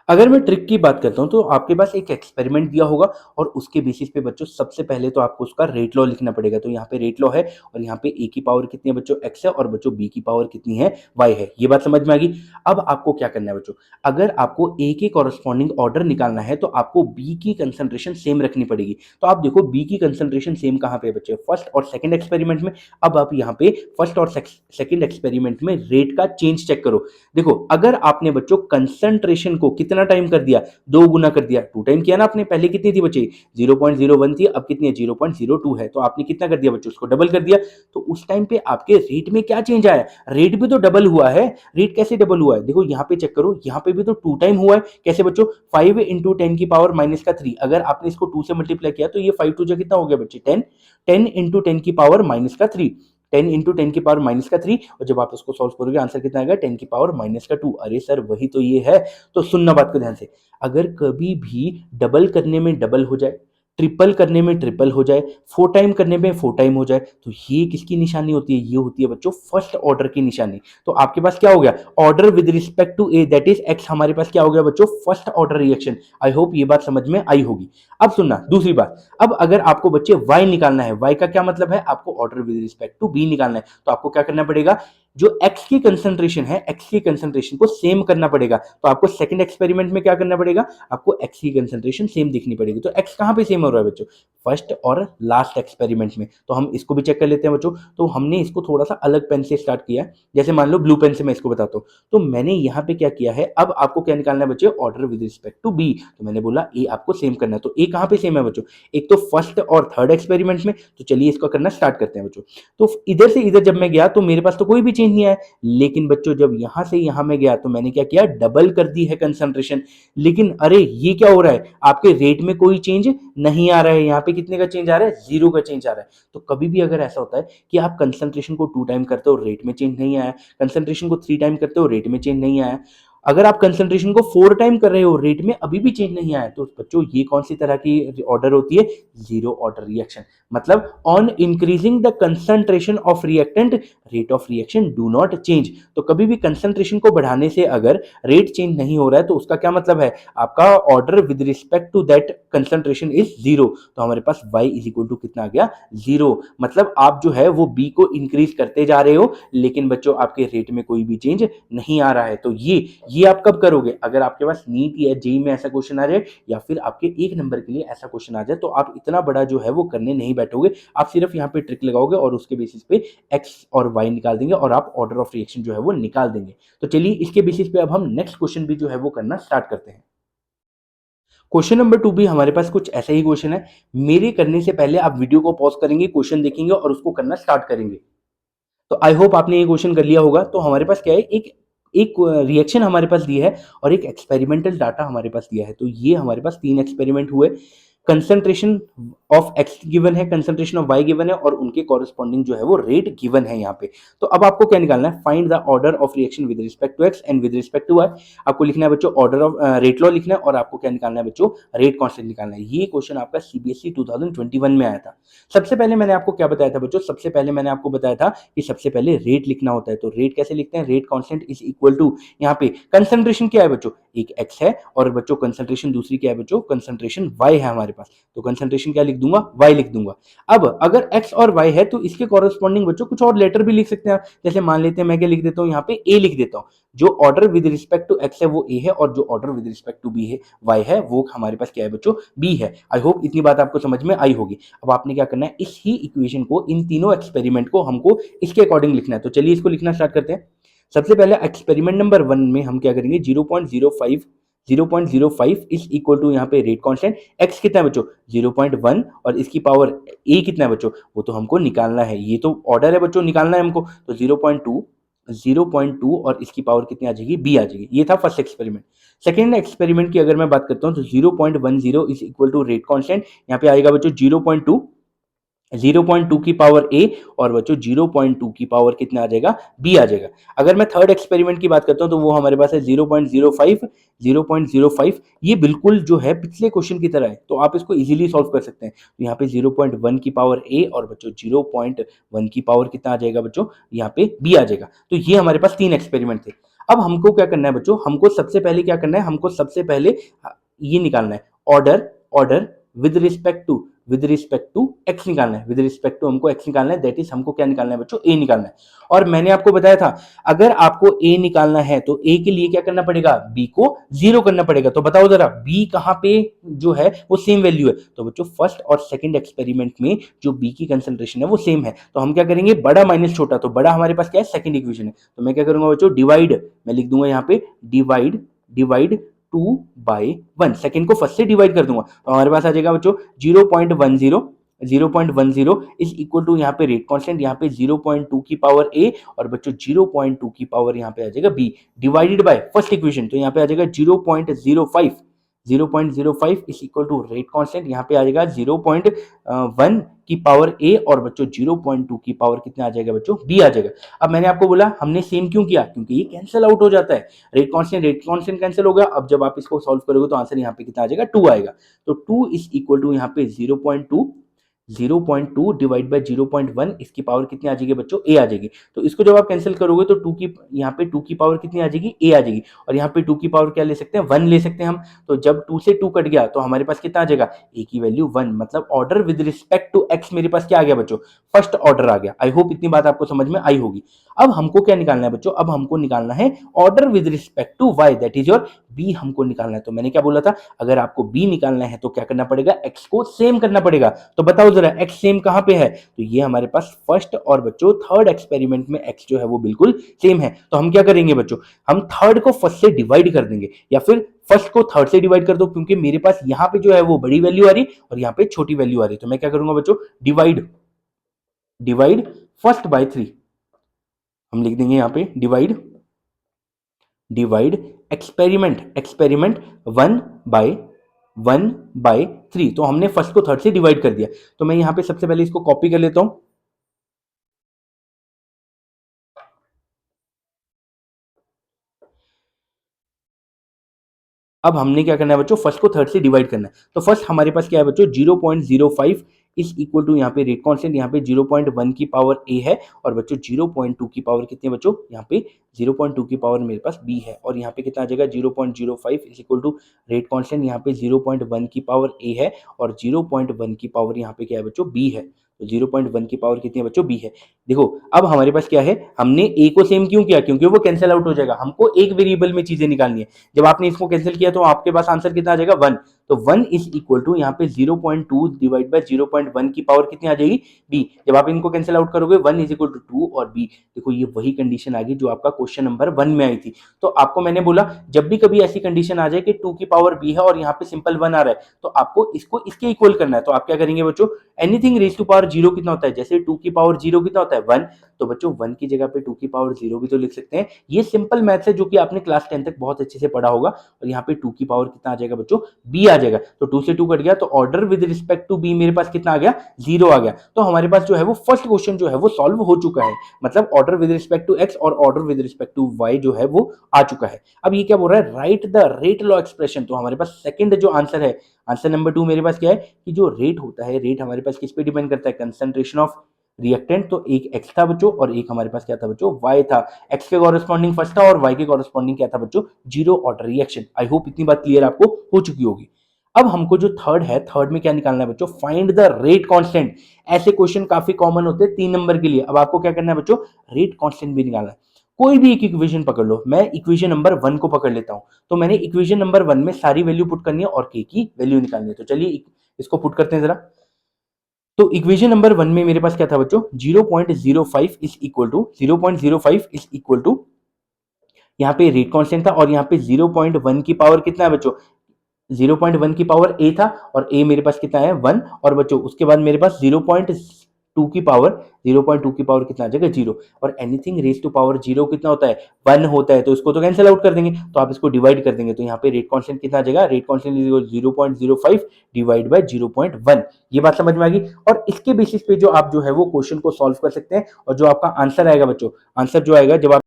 अगर मैं ट्रिक की बात करता हूँ तो आपके पास एक एक्सपेरिमेंट दिया होगा और उसके बेसिस पे बच्चों सबसे पहले तो आपको उसका रेट लॉ लिखना पड़ेगा। तो यहाँ पे रेट लॉ है और यहाँ पे ए की पावर कितनी है बच्चों, एक्स है, और बच्चों बी की पावर कितनी है, वाई है। ये बात समझ में आ गई। अब आपको क्या करना है बच्चों, अगर आपको ए के कॉरस्पॉन्डिंग ऑर्डर निकालना है तो आपको बी की कंसंट्रेशन सेम रखनी पड़ेगी। तो आप देखो बी की कंसंट्रेशन सेम कहाँ पे है बच्चे, फर्स्ट और सेकंड एक्सपेरिमेंट में। अब आप यहाँ पे फर्स्ट और सेकंड एक्सपेरिमेंट में रेट का चेंज चेक करो। देखो अगर आपने बच्चों कंसंट्रेशन को कितना टाइम कर दिया, दो गुना कर दिया, टू टाइम किया ना आपने, पहले कितनी थी बच्चे 0.01 थी, अब कितनी है 0.02 है, तो आपने कितना कर दिया बच्चों, उसको डबल कर दिया। तो उस टाइम पे आपके रेट में क्या चेंज आया, रेट भी तो डबल हुआ है। रेट कैसे डबल हुआ है, देखो यहाँ पे चेक करो, यहाँ पे भी तो टू टाइम हुआ है। कैसे बच्चों, 5 इंटू 10 की पावर माइनस का 3, अगर आपने इसको 2 से मल्टीप्लाई किया तो ये 5 टू जा कितना हो गया बच्चे 10, 10 इंटू 10 की पावर माइनस का 3, 10 इंटू 10 की पावर माइनस का 3, और जब आप इसको सॉल्व करोगे आंसर कितना आएगा 10 की पावर माइनस का 2। अरे सर वही तो ये है। तो सुनना बात को ध्यान से, अगर कभी भी डबल करने में डबल हो जाए, ट्रिपल करने में ट्रिपल हो जाए, फोर टाइम करने में फोर टाइम हो जाए, तो ये किसकी निशानी होती है, ये होती है बच्चों फर्स्ट ऑर्डर की निशानी। तो आपके पास क्या हो गया, order with respect to A that is X, हमारे पास क्या हो गया बच्चों, first order reaction. I hope ये बात समझ में आई होगी। अब सुनना दूसरी बात, अब अगर आपको बच्चे y निकालना है, y का क्या मतलब है, आपको order with respect to b निकालना है, तो आपको क्या करना पड़ेगा, जो x की कंसंट्रेशन है, x की कंसंट्रेशन को सेम करना पड़ेगा। तो आपको सेकंड एक्सपेरिमेंट में क्या करना पड़ेगा, आपको x की कंसंट्रेशन सेम दिखनी पड़ेगी। तो x कहां पे सेम हो रहा है बच्चों, फर्स्ट और लास्ट एक्सपेरिमेंट में। तो हम इसको भी चेक कर लेते हैं बच्चों। तो हमने इसको थोड़ा सा अलग पेन से स्टार्ट किया है, जैसे मान लो ब्लू पेन से मैं इसको बताता हूँ। तो मैंने यहाँ पे क्या किया है, अब आपको क्या निकालना है बच्चे, order with respect to B. तो मैंने बोला ए आपको सेम करना है, तो ए कहां पे सेम है बच्चों, एक तो फर्स्ट और थर्ड एक्सपेरिमेंट में। तो चलिए इसको करना स्टार्ट करते हैं बच्चों। तो इधर से इधर जब मैं गया तो मेरे पास तो कोई भी चेंज नहीं आया, लेकिन बच्चों जब यहां से यहां में गया तो मैंने क्या किया, डबल कर दी है कंसंट्रेशन। लेकिन अरे ये क्या हो रहा है, आपके रेट में कोई चेंज नहीं आ रहा है, यहाँ पे कितने का चेंज आ रहा है, जीरो का चेंज आ रहा है। तो कभी भी अगर ऐसा होता है कि आप कंसंट्रेशन को 2 टाइम करते हो रेट में चेंज नहीं आया, कंसंट्रेशन को 3 टाइम करते हो रेट में चेंज नहीं आया, अगर आप कंसंट्रेशन को 4 टाइम कर रहे हो रेट में अभी भी चेंज नहीं आया, तो बच्चों ये कौन सी तरह की ऑर्डर होती है, जीरो ऑर्डर रिएक्शन। मतलब on increasing the concentration of reactant rate of reaction do not change. तो कभी भी कंसंट्रेशन को बढ़ाने से अगर रेट चेंज नहीं हो रहा है तो उसका क्या मतलब है, आपका order with respect to that concentration is zero. तो हमारे पास y इज इक्वल टू कितना आ गया, जीरो। मतलब आप जो है वो b को इंक्रीज करते जा रहे हो, लेकिन बच्चों आपके रेट में कोई भी चेंज नहीं आ रहा है। तो ये आप कब करोगे, अगर आपके पास नीट या जेई में ऐसा क्वेश्चन आ जाए या फिर आपके एक नंबर के लिए ऐसा क्वेश्चन आ जाए, तो आप इतना बड़ा जो है वो करने नहीं बैठोगे। आप सिर्फ यहाँ पे ट्रिक लगाओगे और उसके बेसिस पे एक्स और वाई निकाल देंगे और आप ऑर्डर ऑफ रिएक्शन जो है वो निकाल देंगे। तो चलिए इसके बेसिस पे अब हम नेक्स्ट क्वेश्चन भी जो है वो करना स्टार्ट करते हैं। क्वेश्चन नंबर 2 भी हमारे पास कुछ ऐसा ही क्वेश्चन है। मेरे करने से पहले आप वीडियो को पॉज करेंगे, क्वेश्चन देखेंगे और उसको करना स्टार्ट करेंगे। तो आई होप आपने ये क्वेश्चन कर लिया होगा। तो हमारे पास क्या है, एक एक रिएक्शन हमारे पास दी है और एक एक्सपेरिमेंटल डाटा हमारे पास दिया है। तो ये हमारे पास 3 एक्सपेरिमेंट हुए, कंसंट्रेशन ऑफ एक्स गिवन है, कंसंट्रेशन ऑफ वाई गिवन है और उनके कॉरेस्पॉन्डिंग जो है वो रेट गिवन है यहाँ पे। तो अब आपको क्या निकालना है, find the order of reaction with respect to X and with respect to Y. आपको लिखना है बच्चों ऑर्डर ऑफ रेट लॉ लिखना है और आपको क्या निकालना है बच्चों, रेट कांस्टेंट निकालना है। ये क्वेश्चन आपका सीबीएसई 2021 में आया था। सबसे पहले मैंने आपको क्या बताया था बच्चों, सबसे पहले मैंने आपको बताया था कि सबसे पहले रेट लिखना होता है। तो रेट कैसे लिखते हैं, rate constant is equal to, यहाँ पे कंसंट्रेशन क्या है बच्चों, एक एक्स है और बच्चों कंसंट्रेशन दूसरी क्या है बच्चों, कंसंट्रेशन वाई है हमारे पास। तो कंसंट्रेशन क्या लिख दूंगा, वाई लिख दूंगा। अब अगर एक्स और वाई है तो इसके कॉरेस्पॉन्डिंग बच्चों कुछ और लेटर भी लिख सकते हैं। जैसे मान लेते हैं मैं क्या लिख देता हूं, यहाँ पे ए लिख देता हूं। जो order with respect to X है वो ए है और जो order with respect to B है, वाई है, वो हमारे पास क्या है बच्चों, बी है। आई होप इतनी बात आपको समझ में आई होगी। अब आपने क्या करना है, इस ही इक्वेशन को, इन तीनों एक्सपेरिमेंट को हमको इसके अकॉर्डिंग लिखना है। तो चलिए इसको लिखना स्टार्ट करते हैं। सबसे पहले एक्सपेरिमेंट नंबर 1 में हम क्या करेंगे, 0.05 इज इक्वल टू यहाँ पे रेट कांस्टेंट, एक्स कितना है बच्चों 0.1 और इसकी पावर ए कितना है बच्चों, वो तो हमको निकालना है, ये तो ऑर्डर है बच्चों, निकालना है हमको। तो 0.2 और इसकी पावर कितनी आ जाएगी, बी आ जाएगी। ये था फर्स्ट एक्सपेरिमेंट। सेकेंड एक्सपेरिमेंट की अगर मैं बात करता हूँ तो 0.10 is equal to rate constant, यहाँ पे आएगा बच्चों 0.2 0.2 की पावर ए और बच्चों 0.2 की पावर कितना आ जाएगा, बी आ जाएगा। अगर मैं थर्ड एक्सपेरिमेंट की बात करता हूं तो वो हमारे पास है 0.05, 0.05। ये बिल्कुल जो है पिछले क्वेश्चन की तरह है, तो आप इसको इजीली सॉल्व कर सकते हैं। तो यहाँ पे 0.1 की पावर ए और बच्चों 0.1 की पावर कितना आ जाएगा बच्चों, यहाँ पे बी आ जाएगा। तो ये हमारे पास 3 एक्सपेरिमेंट थे। अब हमको क्या करना है बच्चों, हमको सबसे पहले क्या करना है, हमको सबसे पहले ये निकालना है, order order with respect to X निकालना है, विद रिस्पेक्ट टू हमको एक्स निकालना है, दैट इज हमको क्या निकालना है बच्चों, ए निकालना है। और मैंने आपको बताया था अगर आपको ए निकालना है तो ए के लिए क्या करना पड़ेगा, बी को जीरो करना पड़ेगा। तो बताओ जरा बी कहां पे जो है वो सेम वैल्यू है। तो बच्चों फर्स्ट और सेकंड एक्सपेरिमेंट में जो बी की कंसंट्रेशन है वो सेम है, तो हम क्या करेंगे, बड़ा माइनस छोटा, तो बड़ा हमारे पास क्या है, सेकंड इक्वेशन है। तो मैं क्या करूंगा बच्चों, डिवाइड, मैं लिख दूंगा यहाँ पे डिवाइड, डिवाइड 2/1, सेकंड को फर्स्ट से डिवाइड कर दूंगा, तो हमारे पास आ जाएगा बच्चों 0.10, 0.10 इज इक्वल टू यहाँ पे रेट कांस्टेंट, यहाँ पे 0.2 की पावर ए और बच्चों 0.2 की पावर यहाँ पे आ जाएगा B, divided by first equation, तो यहाँ पे आ जाएगा 0.05, 0.05 is equal to rate constant, यहाँ पे आ जाएगा 0.1 की पावर ए और बच्चों 0.2 की पावर कितना आ जाएगा बच्चों, बी आ जाएगा। अब मैंने आपको बोला हमने सेम क्यों किया, क्योंकि ये कैंसिल आउट हो जाता है, रेट कांस्टेंट कैंसिल होगा। अब जब आप इसको सॉल्व करोगे तो आंसर यहाँ पे कितना आ जाएगा, 2 आएगा। तो 2 इज इक्वल टू यहाँ पे 0.2 डिवाइड बाय 0.1, इसकी पावर कितनी आ जाएगी बच्चों, ए आ जाएगी। तो इसको जब आप कैंसिल करोगे तो 2 की यहाँ पे 2 की पावर कितनी आ जाएगी, ए आ जाएगी। और यहाँ पे 2 की पावर क्या ले सकते हैं, 1 ले सकते हैं हम। तो जब 2 से 2 कट गया तो हमारे पास कितना आ जाएगा, ए की वैल्यू 1, मतलब order with respect to X मेरे पास क्या आ गया बच्चों, फर्स्ट ऑर्डर आ गया। आई होप इतनी बात आपको समझ में आई होगी। अब हमको क्या निकालना है बच्चों, अब हमको निकालना है order with respect to Y, that is your B हमको निकालना है। तो मैंने क्या बोला था, अगर आपको बी निकालना है तो क्या करना पड़ेगा, एक्स को सेम करना पड़ेगा। तो बताओ जरा एक्स सेम कहां पे है, तो ये हमारे पास फर्स्ट और बच्चों थर्ड एक्सपेरिमेंट में एक्स जो है वो बिल्कुल सेम है। तो हम क्या करेंगे बच्चों, हम थर्ड को फर्स्ट से डिवाइड कर देंगे, या फिर फर्स्ट को थर्ड से डिवाइड कर दो, क्योंकि मेरे पास यहाँ पे जो है वो बड़ी वैल्यू आ रही और यहाँ पे छोटी वैल्यू आ रही। तो मैं क्या करूंगा बच्चों, डिवाइड, डिवाइड फर्स्ट बाय 3, हम लिख देंगे यहाँ पे डिवाइड, डिवाइड एक्सपेरिमेंट 1/3। तो हमने फर्स्ट को थर्ड से डिवाइड कर दिया। तो मैं यहां पे सबसे पहले इसको कॉपी कर लेता हूं, अब हमने क्या करना है बच्चों, फर्स्ट को थर्ड से डिवाइड करना है। तो फर्स्ट हमारे पास क्या है बच्चों, 0.05 इज इक्वल टू यहाँ पे रेट कांस्टेंट, यहाँ पे 0.1 की पावर ए है और बच्चों 0.2 की पावर कितनी है बच्चों, यहाँ पे 0.2 की पावर मेरे पास बी है। और यहाँ पे कितना आ जाएगा, 0.05 is equal to rate constant, यहाँ पे 0.1 की पावर ए है और 0.1 की पावर यहाँ पे क्या है बच्चों, बी है। तो 0.1 की पावर कितनी है बच्चों, बी है। देखो अब हमारे पास क्या है, हमने ए को सेम क्यों किया, क्योंकि वो कैंसिल आउट हो जाएगा, हमको एक वेरिएबल में चीजें निकालनी है। जब आपने इसको कैंसिल किया तो आपके पास आंसर कितना आ जाएगा, 1। तो 1 इज इक्वल टू यहाँ पे 0.2 डिवाइड बाय 0.1 की पावर कितनी आ जाएगी, बी। जब आप इनको कैंसिल आउट करोगे 1 इज इक्वल टू 2 और बी। देखो ये वही कंडीशन आ गई जो आपका क्वेश्चन नंबर 1 में आई थी। तो आपको मैंने बोला जब भी कभी ऐसी कंडीशन आ जाए कि 2 की पावर बी है और यहाँ पे सिंपल 1 आ रहा है, तो आपको इसको इसके इक्वल करना है। तो आप क्या करेंगे बच्चों, एनीथिंग रेज टू पावर 0 कितना होता है, जैसे 2 की पावर 0 कितना होता है, 1। तो बच्चों 1 की जगह पे 2 की पावर 0 भी तो लिख सकते हैं। ये सिंपल मैथ्स है जो कि आपने क्लास 10 तक बहुत अच्छे से पढ़ा होगा। और यहाँ पे 2 की पावर कितना आ जाएगा बच्चों, बी आ जाएगा। तो 2 से 2 कट गया तो order with respect to B मेरे पास कितना आ गया, 0 आ गया। तो हमारे पास जो है वो फर्स्ट क्वेश्चन जो है वो सॉल्व हो चुका है, मतलब order with respect to X और order with respect to Y जो है वो आ चुका है। अब ये क्या बोल रहा है, right the rate law expression. तो हमारे पास सेकंड जो आंसर है, आंसर नंबर 2 मेरे पास क्या है कि जो रेट होता है, रेट हमारे पास किस पे डिपेंड करता है, कंसंट्रेशन ऑफ रिएक्टेंट। तो एक एक्स था बच्चों और एक हमारे पास क्या था बच्चों, वाई था। एक्स के कॉरेस्पॉन्डिंग फर्स्ट था और वाई के कॉरेस्पॉन्डिंग क्या था बच्चों, zero order reaction. I hope इतनी बात क्लियर आपको हो चुकी होगी। अब हमको जो थर्ड है, थर्ड में क्या निकालना है बच्चों, फाइंड द रेट कांस्टेंट। ऐसे क्वेश्चन काफी कॉमन होते हैं 3 नंबर के लिए। अब आपको क्या करना है बच्चों, रेट कांस्टेंट भी निकालना है। कोई भी एक इक्वेशन पकड़ लो, मैं इक्वेशन नंबर 1 को पकड़ लेता हूं। तो मैंने इक्वेशन नंबर 1 में सारी वैल्यू पुट करनी है और के की वैल्यू निकालनी है। तो चलिए इसको पुट करते हैं जरा। तो इक्वेशन नंबर 1 में मेरे पास क्या था बच्चों, 0.05 is equal to 0.05 is equal to यहाँ पे रेट कांस्टेंट था और यहाँ पे 0.1 की पावर कितना है बच्चों, 0.1 की पावर ए था और ए मेरे पास कितना है 1। और बच्चों उसके बाद मेरे पास 0.2 टू की पावर 0.2 की पावर कितना आ जाएगा 0, और एनीथिंग रेज टू पावर 0 कितना होता है 1 होता है, तो इसको तो कैंसिल आउट कर देंगे, तो आप इसको डिवाइड कर देंगे, तो यहाँ पे रेट कांस्टेंट कितना आ जाएगा, rate constant is 0.05 divide by 0.1। ये बात समझ में आ गई। और इसके बेसिस पे जो आप जो है वो क्वेश्चन को सॉल्व कर सकते हैं, और जो आपका आंसर आएगा बच्चों, आंसर जो आएगा जब आप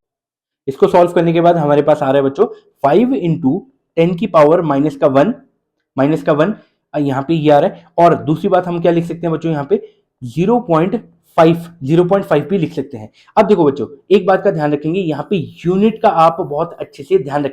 इसको सॉल्व करने के बाद हमारे पास आ रहा है बच्चों 5 इंटू 10 की पावर माइनस का वन यहाँ पे ये आ रहा है। और दूसरी बात हम क्या लिख सकते हैं बच्चों, यहाँ पे 0.5 भी लिख सकते हैं। अब देखो बच्चों, एक बात का ध्यान रखेंगे, यहाँ पे यूनिट का आप बहुत अच्छे से ध्यान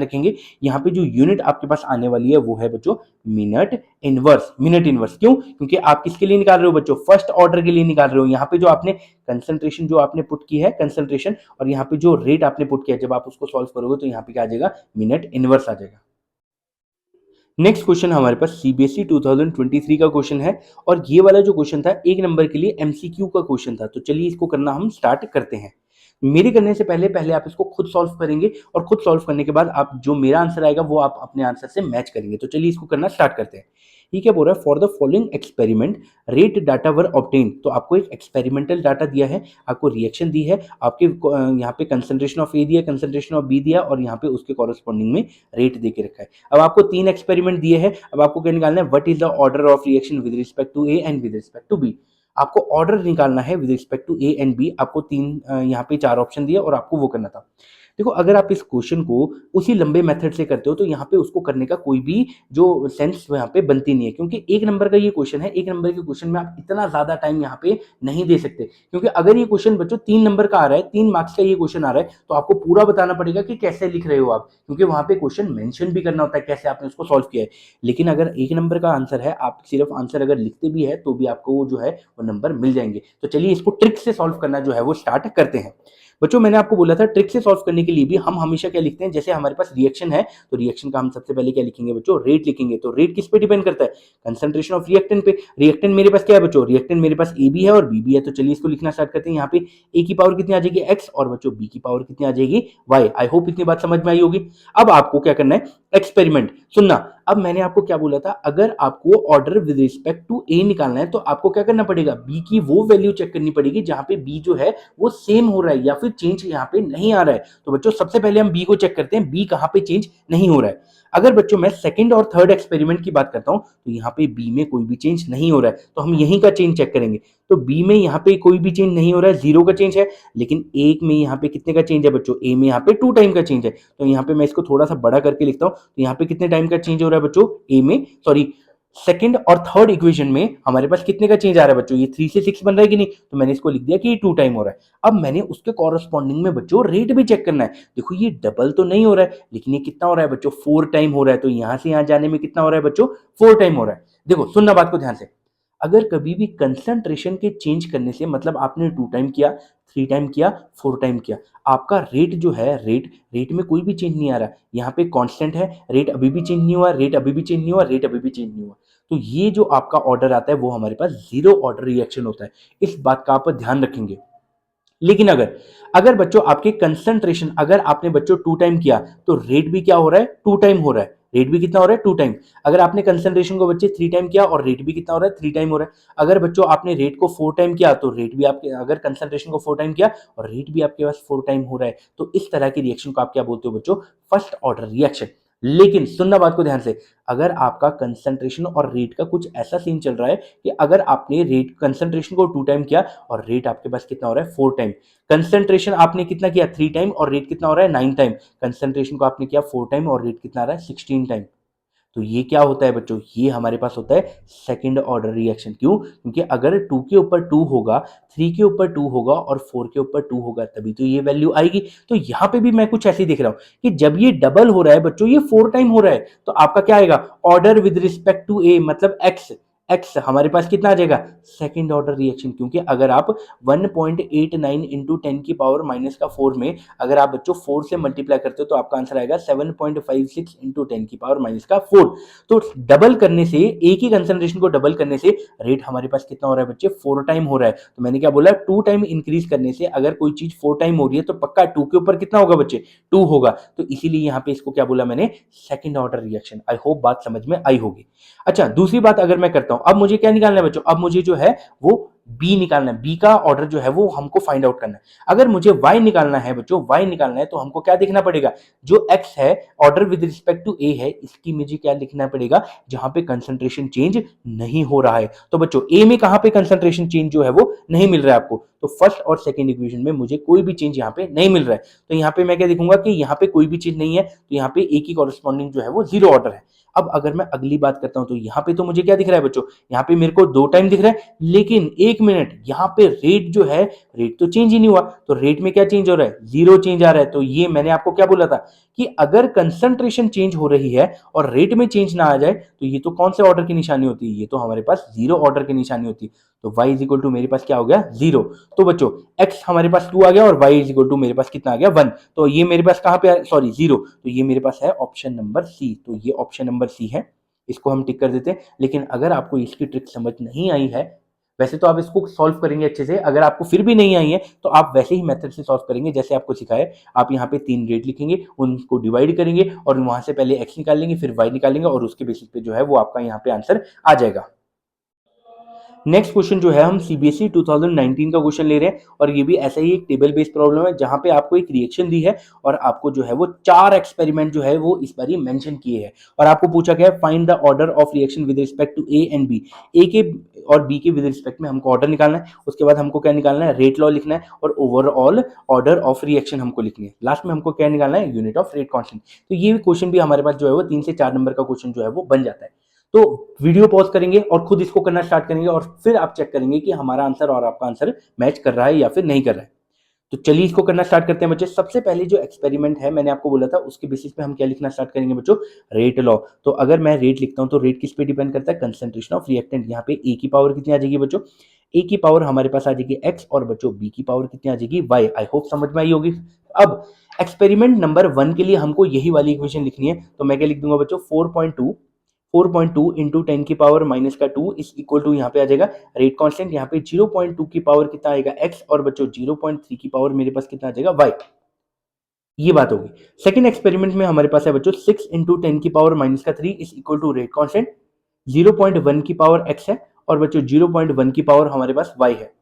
रखेंगे, यहाँ पे जो यूनिट आपके पास आने वाली है वो है बच्चों मिनट इनवर्स। क्यों? क्योंकि आप किसके लिए निकाल रहे हो बच्चों, फर्स्ट ऑर्डर के लिए निकाल रहे हो। यहाँ पे जो आपने कंसंट्रेशन जो आपने पुट की है कंसंट्रेशन, और यहाँ पे जो रेट आपने पुट किया, जब आप उसको सॉल्व करोगे तो यहाँ पे क्या आ जाएगा, मिनट इनवर्स आ जाएगा। नेक्स्ट क्वेश्चन हमारे पास सीबीएसई 2023 का क्वेश्चन है, और ये वाला जो क्वेश्चन था 1 नंबर के लिए एमसीक्यू का क्वेश्चन था। तो चलिए इसको करना हम स्टार्ट करते हैं। मेरे करने से पहले आप इसको खुद सॉल्व करेंगे, और खुद सॉल्व करने के बाद आप जो मेरा आंसर आएगा वो आप अपने आंसर से मैच करेंगे। तो चलिए इसको करना स्टार्ट करते हैं। ये क्या बोल रहा है, for the following experiment rate data were obtain. तो आपको एक एक्सपेरिमेंटल डाटा दिया है, आपको रिएक्शन दी है, आपके यहाँ पे कंसंट्रेशन ऑफ ए दिया, कंसंट्रेशन ऑफ बी दिया, और यहाँ पे उसके कॉरेस्पॉन्डिंग में रेट दे के रखा है। अब आपको 3 एक्सपेरिमेंट दिए हैं, अब आपको क्या निकालना है, what is the order of reaction with respect to A and with respect to B. आपको ऑर्डर निकालना है with respect to A and B. आपको 3 यहाँ पे 4 ऑप्शन दिए और आपको वो करना था। देखो, अगर आप इस क्वेश्चन को उसी लंबे मेथड से करते हो तो यहाँ पे उसको करने का कोई भी जो सेंस यहाँ पे बनती नहीं है, क्योंकि 1 नंबर का ये क्वेश्चन है। 1 नंबर के क्वेश्चन में आप इतना ज्यादा टाइम यहाँ पे नहीं दे सकते, क्योंकि अगर ये क्वेश्चन बच्चों 3 नंबर का आ रहा है, 3 मार्क्स का ये क्वेश्चन आ रहा है, तो आपको पूरा बताना पड़ेगा कि कैसे लिख रहे हो आप, क्योंकि वहां पे क्वेश्चन मेंशन भी करना होता है कैसे आपने उसको सॉल्व किया है। लेकिन अगर 1 नंबर का आंसर है, आप सिर्फ आंसर अगर लिखते भी है तो भी आपको वो जो है वो नंबर मिल जाएंगे। तो चलिए इसको ट्रिक से सॉल्व करना जो है वो स्टार्ट करते हैं। बच्चों, मैंने आपको बोला था ट्रिक से सॉल्व करने के लिए भी हम हमेशा क्या लिखते हैं, जैसे हमारे पास रिएक्शन है तो रिएक्शन का हम सबसे पहले क्या लिखेंगे बच्चों, रेट लिखेंगे। तो रेट किस पे डिपेंड करता है, कंसंट्रेशन ऑफ रिएक्टेंट पे। रिएक्टेंट मेरे पास क्या है बच्चों, रिएक्टेंट मेरे पास ए बी है और बी भी है। तो चलिए इसको लिखना स्टार्ट करते हैं। यहाँ पे ए की पावर कितनी आ जाएगी एक्स, और बच्चों बी की पावर कितनी आ जाएगी वाई। आई होप इतनी बात समझ में आई होगी। अब आपको क्या करना है, एक्सपेरिमेंट सुनना। अब मैंने आपको क्या बोला था, अगर आपको ऑर्डर विद रिस्पेक्ट टू ए निकालना है तो आपको क्या करना पड़ेगा, बी की वो वैल्यू चेक करनी पड़ेगी जहां पे बी जो है वो सेम हो रहा है या फिर चेंज यहाँ पे नहीं आ रहा है। तो बच्चों सबसे पहले हम बी को चेक करते हैं, बी कहां पे चेंज नहीं हो रहा है। अगर बच्चों मैं सेकंड और थर्ड एक्सपेरिमेंट की बात करता हूं तो यहाँ पे बी में कोई भी चेंज नहीं हो रहा है, तो हम यहीं का चेंज चेक करेंगे। तो बी में यहाँ पे कोई भी चेंज नहीं हो रहा है, 0 का चेंज है। लेकिन ए में यहाँ पे कितने का चेंज है बच्चों, ए में यहाँ पे 2 टाइम का चेंज है। तो यहाँ पे मैं इसको थोड़ा सा बड़ा करके लिखता हूँ। तो यहाँ पे कितने टाइम का चेंज हो रहा है बच्चों, ए में सॉरी सेकंड और थर्ड इक्वेशन में हमारे पास कितने का चेंज आ रहा है बच्चों, ये 3 से 6 बन रहा है कि नहीं। तो मैंने इसको लिख दिया कि ये 2 टाइम हो रहा है। अब मैंने उसके कॉरेस्पॉन्डिंग में बच्चों रेट भी चेक करना है। देखो ये डबल तो नहीं हो रहा है, लेकिन ये कितना हो रहा है बच्चों, 4 टाइम हो रहा है। तो यहां से यहां जाने में कितना हो रहा है बच्चों, 4 टाइम हो रहा है। देखो सुनना बात को ध्यान से, अगर कभी भी कंसंट्रेशन के चेंज करने से, मतलब आपने 2 टाइम किया, 3 टाइम किया, 4 टाइम किया, आपका रेट जो है, रेट में कोई भी चेंज नहीं आ रहा, यहाँ पे कांस्टेंट है, रेट अभी भी चेंज नहीं हुआ, रेट अभी भी चेंज नहीं हुआ, रेट अभी भी चेंज नहीं हुआ। तो ये जो आपका ऑर्डर आता है वो हमारे पास जीरो ऑर्डर रिएक्शन होता है। इस बात का आप ध्यान रखेंगे। लेकिन अगर अगर बच्चों आपके कंसंट्रेशन, अगर आपने बच्चों 2 टाइम किया तो रेट भी क्या हो रहा है, 2 टाइम हो रहा है। रेट भी कितना हो रहा है, 2 टाइम। अगर आपने कंसंट्रेशन को बच्चे 3 टाइम किया और रेट भी कितना हो रहा है, 3 टाइम हो रहा है। अगर बच्चों आपने रेट को 4 टाइम किया तो रेट भी आपके, अगर कंसंट्रेशन को 4 टाइम किया और रेट भी आपके पास 4 टाइम हो रहा है, तो इस तरह की रिएक्शन को आप क्या बोलते हो बच्चों, फर्स्ट ऑर्डर रिएक्शन। लेकिन सुनना बात को ध्यान से, अगर आपका कंसंट्रेशन और रेट का कुछ ऐसा सीन चल रहा है कि अगर आपने रेट कंसंट्रेशन को 2 टाइम किया और रेट आपके पास कितना हो रहा है, 4 टाइम। कंसंट्रेशन आपने कितना किया, 3 टाइम, और रेट कितना हो रहा है, 9 टाइम। कंसंट्रेशन को आपने किया 4 टाइम और रेट कितना आ रहा है, 16 टाइम। तो ये क्या होता है बच्चों, ये हमारे पास होता है सेकंड ऑर्डर रिएक्शन। क्यों? क्योंकि अगर 2 के ऊपर 2 होगा, 3 के ऊपर 2 होगा और 4 के ऊपर 2 होगा, तभी तो ये वैल्यू आएगी। तो यहाँ पे भी मैं कुछ ऐसे ही देख रहा हूँ कि जब ये डबल हो रहा है बच्चों, ये 4 टाइम हो रहा है, तो आपका क्या आएगा, ऑर्डर विद रिस्पेक्ट टू ए, मतलब एक्स। एक्स हमारे पास कितना आ जाएगा, सेकंड ऑर्डर रिएक्शन। क्योंकि अगर आप 1.89 इंटू 10 की पावर माइनस का 4 में अगर आप बच्चों 4 से मल्टीप्लाई करते हो तो आपका आंसर आएगा 7.56 इंटू 10 की पावर माइनस का 4। तो डबल करने से, एक ही कंसंट्रेशन को डबल करने से रेट हमारे पास कितना हो रहा है बच्चे, 4 टाइम हो रहा है। तो मैंने क्या बोला, 2 टाइम इंक्रीज करने से अगर कोई चीज 4 टाइम हो रही है तो पक्का 2 के ऊपर कितना होगा बच्चे, 2 होगा। तो इसीलिए यहाँ पे इसको क्या बोला मैंने, second order reaction. I hope बात समझ में आई होगी। अच्छा, दूसरी बात अगर मैं करता हूं, अब मुझे क्या निकालना है बच्चों, अब मुझे जो है वो बी निकालना है, बी का ऑर्डर जो है वो हमको फाइंड आउट करना है। अगर मुझे वाई निकालना है बच्चों, वाई निकालना है तो हमको क्या देखना पड़ेगा, जो एक्स है ऑर्डर विद रिस्पेक्ट टू ए है, इसकी मुझे क्या लिखना पड़ेगा, जहां पे कंसंट्रेशन चेंज नहीं हो रहा है। तो बच्चों ए में कहां पे कंसंट्रेशन चेंज जो है वो नहीं मिल रहा है आपको, तो फर्स्ट और सेकंड इक्वेशन में मुझे कोई भी चेंज यहाँ पे नहीं मिल रहा है। तो यहाँ पे मैं क्या देखूंगा कि यहाँ पे कोई भी चीज नहीं है, तो यहाँ पे ए की कॉरेस्पॉन्डिंग जो है वो जीरो ऑर्डर है। अब अगर मैं अगली बात करता हूं तो यहाँ पे तो मुझे क्या दिख रहा है बच्चों, यहाँ पे मेरे को 2 टाइम दिख रहा है, लेकिन एक मिनट, यहाँ पे रेट जो है, रेट तो चेंज ही नहीं हुआ, तो रेट में क्या चेंज हो रहा है, जीरो चेंज आ रहा है। तो ये मैंने आपको क्या बोला था कि अगर कंसंट्रेशन चेंज हो रही है और रेट में चेंज ना आ जाए तो ये तो कौन से ऑर्डर की निशानी होती है, ये तो हमारे पास जीरो ऑर्डर की निशानी होती है। तो y इज इक्वल टू मेरे पास क्या हो गया, जीरो। तो बच्चों x हमारे पास 2 आ गया और y इज इक्वल टू मेरे पास कितना आ गया, 1। तो ये मेरे पास कहां पे, सॉरी जीरो, तो ये मेरे पास है ऑप्शन नंबर सी। तो ये ऑप्शन नंबर सी है, इसको हम टिक कर देते हैं। लेकिन अगर आपको इसकी ट्रिक समझ नहीं आई है, वैसे तो आप इसको सॉल्व करेंगे अच्छे से, अगर आपको फिर भी नहीं आई है तो आप वैसे ही मेथड से सॉल्व करेंगे जैसे आपको सिखाया है। आप यहाँ पे 3 रेट लिखेंगे, उनको डिवाइड करेंगे और वहां से पहले x निकाल लेंगे, फिर y निकालेंगे और उसके बेसिस पे जो है वो आपका यहाँ पे आंसर आ जाएगा। नेक्स्ट क्वेश्चन जो है हम सीबीएसई 2019 का क्वेश्चन ले रहे हैं और ये भी ऐसा ही एक टेबल बेस्ड प्रॉब्लम है, जहां पे आपको एक रिएक्शन दी है और आपको जो है वो 4 एक्सपेरिमेंट जो है वो इस बार मेंशन किए हैं और आपको पूछा गया है find the order of reaction with respect to A and B. A के और बी के विद रिस्पेक्ट में हमको ऑर्डर निकालना है, उसके बाद हमको क्या निकालना है, रेट लॉ लिखना है और ओवरऑल ऑर्डर ऑफ रिएक्शन हमको लिखनी है। लास्ट में हमको क्या निकालना है, यूनिट ऑफ रेट कांस्टेंट। तो ये क्वेश्चन भी हमारे पास जो है वो 3 से 4 नंबर का क्वेश्चन जो है वो बन जाता है। तो वीडियो पॉज करेंगे और खुद इसको करना स्टार्ट करेंगे और फिर आप चेक करेंगे कि हमारा आंसर और आपका आंसर मैच कर रहा है या फिर नहीं कर रहा है। तो चलिए इसको करना स्टार्ट करते हैं बच्चे। सबसे पहले जो एक्सपेरिमेंट है मैंने आपको बोला था उसके बेसिस पे हम क्या लिखना स्टार्ट करेंगे बच्चों, रेट लॉ। तो अगर मैं रेट लिखता हूं तो रेट किस पे डिपेंड करता है, कंसंट्रेशन ऑफ रिएक्टेंट। यहाँ पे ए की पावर कितनी आ जाएगी बच्चों, ए की पावर हमारे पास आ जाएगी एक्स और बच्चों बी की पावर कितनी आ जाएगी, वाई। आई होप समझ में आई होगी। अब एक्सपेरिमेंट नंबर 1 के लिए हमको यही वाली इक्वेशन लिखनी है, तो मैं क्या लिख दूंगा बच्चों, 4.2 इंटू 10 की पावर माइनस का 2 इज इक्वल टू, यहाँ पे आ जाएगा रेट कांस्टेंट, यहाँ पे 0.2 की पावर कितना आएगा x और बच्चों 0.3 की पावर मेरे पास कितना आ जाएगा y। ये बात होगी। सेकंड एक्सपेरिमेंट में हमारे पास है बच्चों 6 इंटू 10 की पावर माइनस का 3 is equal to rate constant, 0.1 की पावर x है और बच्चों 0.1 की पावर हमारे पास y है।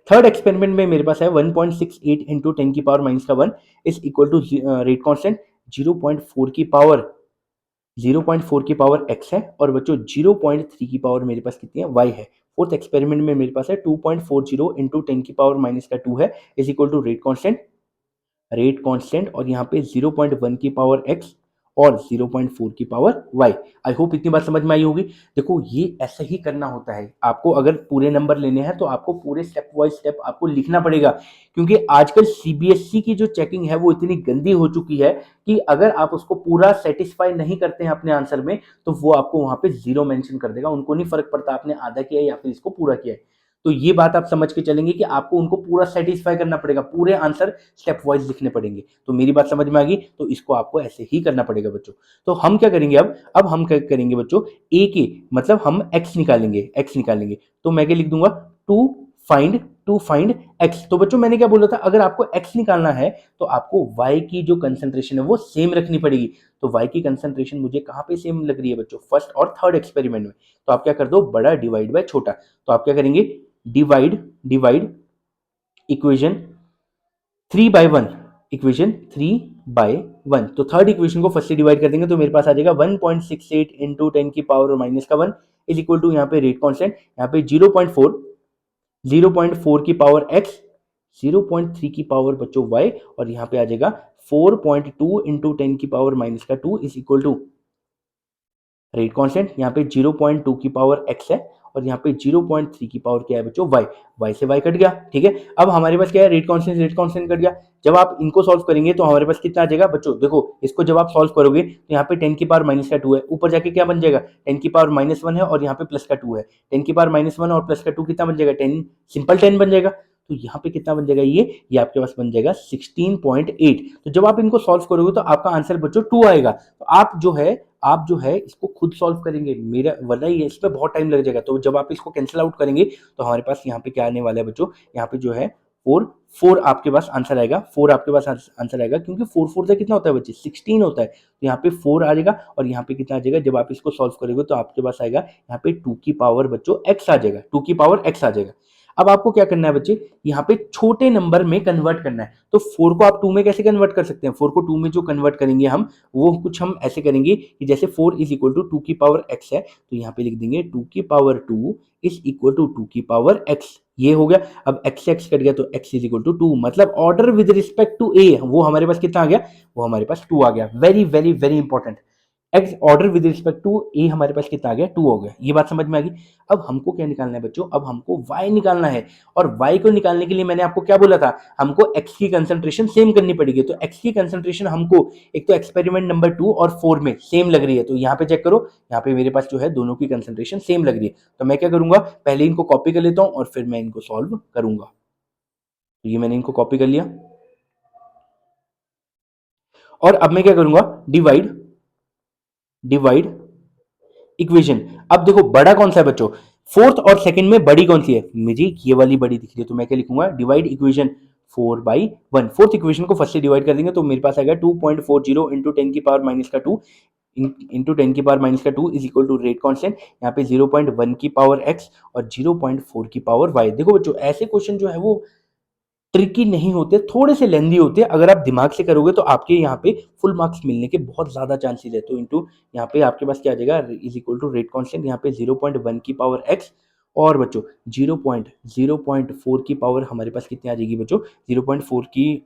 थर्ड एक्सपेरिमेंट में मेरे पास है 1.68 इंटू 10 की पावर माइनस का 1 is equal to rate constant 0.4 की पावर x है और बच्चों 0.3 की पावर मेरे पास कितनी है, y है। फोर्थ एक्सपेरिमेंट में मेरे पास है 2.40 इंटू 10 की पावर माइनस का 2 है is equal to rate constant और यहाँ पे 0.1 की पावर x और 0.4 की पावर y। आई होप इतनी बात समझ में आई होगी। देखो ये ऐसे ही करना होता है, आपको अगर पूरे नंबर लेने हैं तो आपको पूरे स्टेप वाइज स्टेप आपको लिखना पड़ेगा, क्योंकि आजकल सीबीएसई की जो चेकिंग है वो इतनी गंदी हो चुकी है कि अगर आप उसको पूरा सेटिस्फाई नहीं करते हैं अपने आंसर में तो वो आपको वहां पे जीरो मेंशन कर देगा। उनको नहीं फर्क पड़ता आपने आधा किया है या फिर इसको पूरा किया है। तो ये बात आप समझ के चलेंगे कि आपको उनको पूरा सेटिस्फाई करना पड़ेगा, पूरे आंसर स्टेप वाइज लिखने पड़ेंगे। तो मेरी बात समझ में आ गई, तो इसको आपको ऐसे ही करना पड़ेगा बच्चों। तो हम क्या करेंगे, अब हम क्या करेंगे बच्चों, ए के मतलब हम x निकालेंगे। तो मैं क्या लिख दूंगा, टू फाइंड x। तो बच्चों मैंने क्या बोला था, अगर आपको x निकालना है तो आपको y की जो कंसंट्रेशन है वो सेम रखनी पड़ेगी। तो y की कंसंट्रेशन मुझे कहां पे सेम लग रही है बच्चों, फर्स्ट और थर्ड एक्सपेरिमेंट में। तो आप क्या कर दो, बड़ा डिवाइड बाय छोटा। तो आप क्या करेंगे, डिवाइड इक्वेशन 3/1, तो थर्ड इक्वेशन को फर्स्ट से डिवाइड कर देंगे तो मेरे पास आ जाएगा 1.68 इंटू 10 की पावर माइनस का 1 इज इक्वल टू, यहाँ पे रेट कांस्टेंट, यहाँ पे 0.4 की पावर x, 0.3 की पावर बच्चों y और यहाँ पे आ जाएगा 4.2 इंटू 10 की पावर माइनस का 2 is equal to rate constant, यहाँ पे 0.2 की पावर x है और यहाँ पे 0.3 की पावर क्या है बच्चों, y से y कट गया। ठीक है, अब हमारे पास क्या है, रेट कांस्टेंट कट गया। जब आप इनको सॉल्व करेंगे तो हमारे पास कितना आ जाएगा बच्चों, देखो इसको जब आप सॉल्व करोगे तो यहाँ पे 10 की पावर माइनस का 2 है, ऊपर जाके क्या बन जाएगा, 10 की पावर माइनस 1 है और यहाँ पे प्लस का 2 है। 10 की पावर माइनस 1 और प्लस का 2 कितना बन जाएगा, 10, सिंपल 10 बन जाएगा। तो यहाँ पे कितना बन जाएगा, ये आपके पास बन जाएगा 16.8। तो जब आप इनको सॉल्व करोगे तो आपका आंसर बच्चों 2 आएगा। तो आप जो है इसको खुद सॉल्व करेंगे, मेरा वरना ये इसमें बहुत टाइम लग जाएगा। तो जब आप इसको कैंसिल आउट करेंगे तो हमारे पास यहाँ पे क्या आने वाला है बच्चों, यहाँ पे जो है 4 4 आपके पास आंसर आएगा, 4 आपके पास आंसर आएगा, क्योंकि 4 4 से कितना होता है बच्चे, 16 होता है। तो यहाँ पे 4 आ जाएगा और यहाँ पे कितना आ जाएगा, जब आप इसको सॉल्व करोगे तो आपके पास आएगा यहाँ पे 2 की पावर बच्चों x आ जाएगा, 2 की पावर x आ जाएगा। अब आपको क्या करना है बच्चे, यहाँ पे छोटे नंबर में कन्वर्ट करना है। तो 4 को आप 2 में कैसे कन्वर्ट कर सकते हैं, 4 को 2 में जो कन्वर्ट करेंगे हम, वो कुछ हम ऐसे करेंगे कि जैसे 4 इज इक्वल टू 2 की पावर x है, तो यहाँ पे लिख देंगे 2 की पावर 2 इज इक्वल टू 2 की पावर x, ये हो गया। अब x से x कट गया तो x इज इक्वल टू 2, मतलब order with respect to a वो हमारे पास कितना आ गया, वो हमारे पास 2 आ गया। Very very very important, X order with respect to A हमारे पास कितना आ गया, 2 हो गया। ये बात समझ में आ गई। अब हमको क्या निकालना है बच्चों, अब हमको y निकालना है, और y को निकालने के लिए मैंने आपको क्या बोला था, हमको x की कंसंट्रेशन सेम करनी पड़ेगी। तो x की कंसंट्रेशन हमको एक तो एक्सपेरिमेंट नंबर 2 और 4 में सेम लग रही है, तो यहाँ पे चेक करो, यहाँ पे मेरे पास जो है दोनों की कंसंट्रेशन सेम लग रही है। तो मैं क्या करूंगा, पहले इनको कॉपी कर लेता हूँ और फिर मैं इनको सॉल्व करूंगा। तो ये मैंने इनको कॉपी कर लिया, और अब मैं क्या करूंगा, डिवाइड डिवाइड इक्वेशन। अब देखो बड़ा कौन सा है बच्चों, फोर्थ और सेकंड में बड़ी कौन सी है, मुझे ये वाली बड़ी दिख रही है, तो मैं क्या लिखूंगा, डिवाइड इक्वेशन 4/1। फोर्थ इक्वेशन को फर्स्ट से डिवाइड कर देंगे तो मेरे पास आएगा 2.40 इंटू 10 की पावर माइनस का 2 इंटू 10 की पावर माइनस का 2 is equal to rate constant, यहाँ पे 0.1 की पावर x और 0.4 की पावर y। देखो बच्चों ऐसे क्वेश्चन जो है वो ट्रिकी नहीं होते, थोड़े से लेंदी होते हैं, अगर आप दिमाग से करोगे तो आपके यहाँ पे फुल मार्क्स मिलने के बहुत ज्यादा चांसेस है। तो इंटू यहाँ पे आपके पास क्या आ जाएगा, is equal to rate constant, यहाँ पे 0.1 की पावर x और बच्चों 0.4 की पावर हमारे पास कितनी आ जाएगी बच्चों, 0.4 की,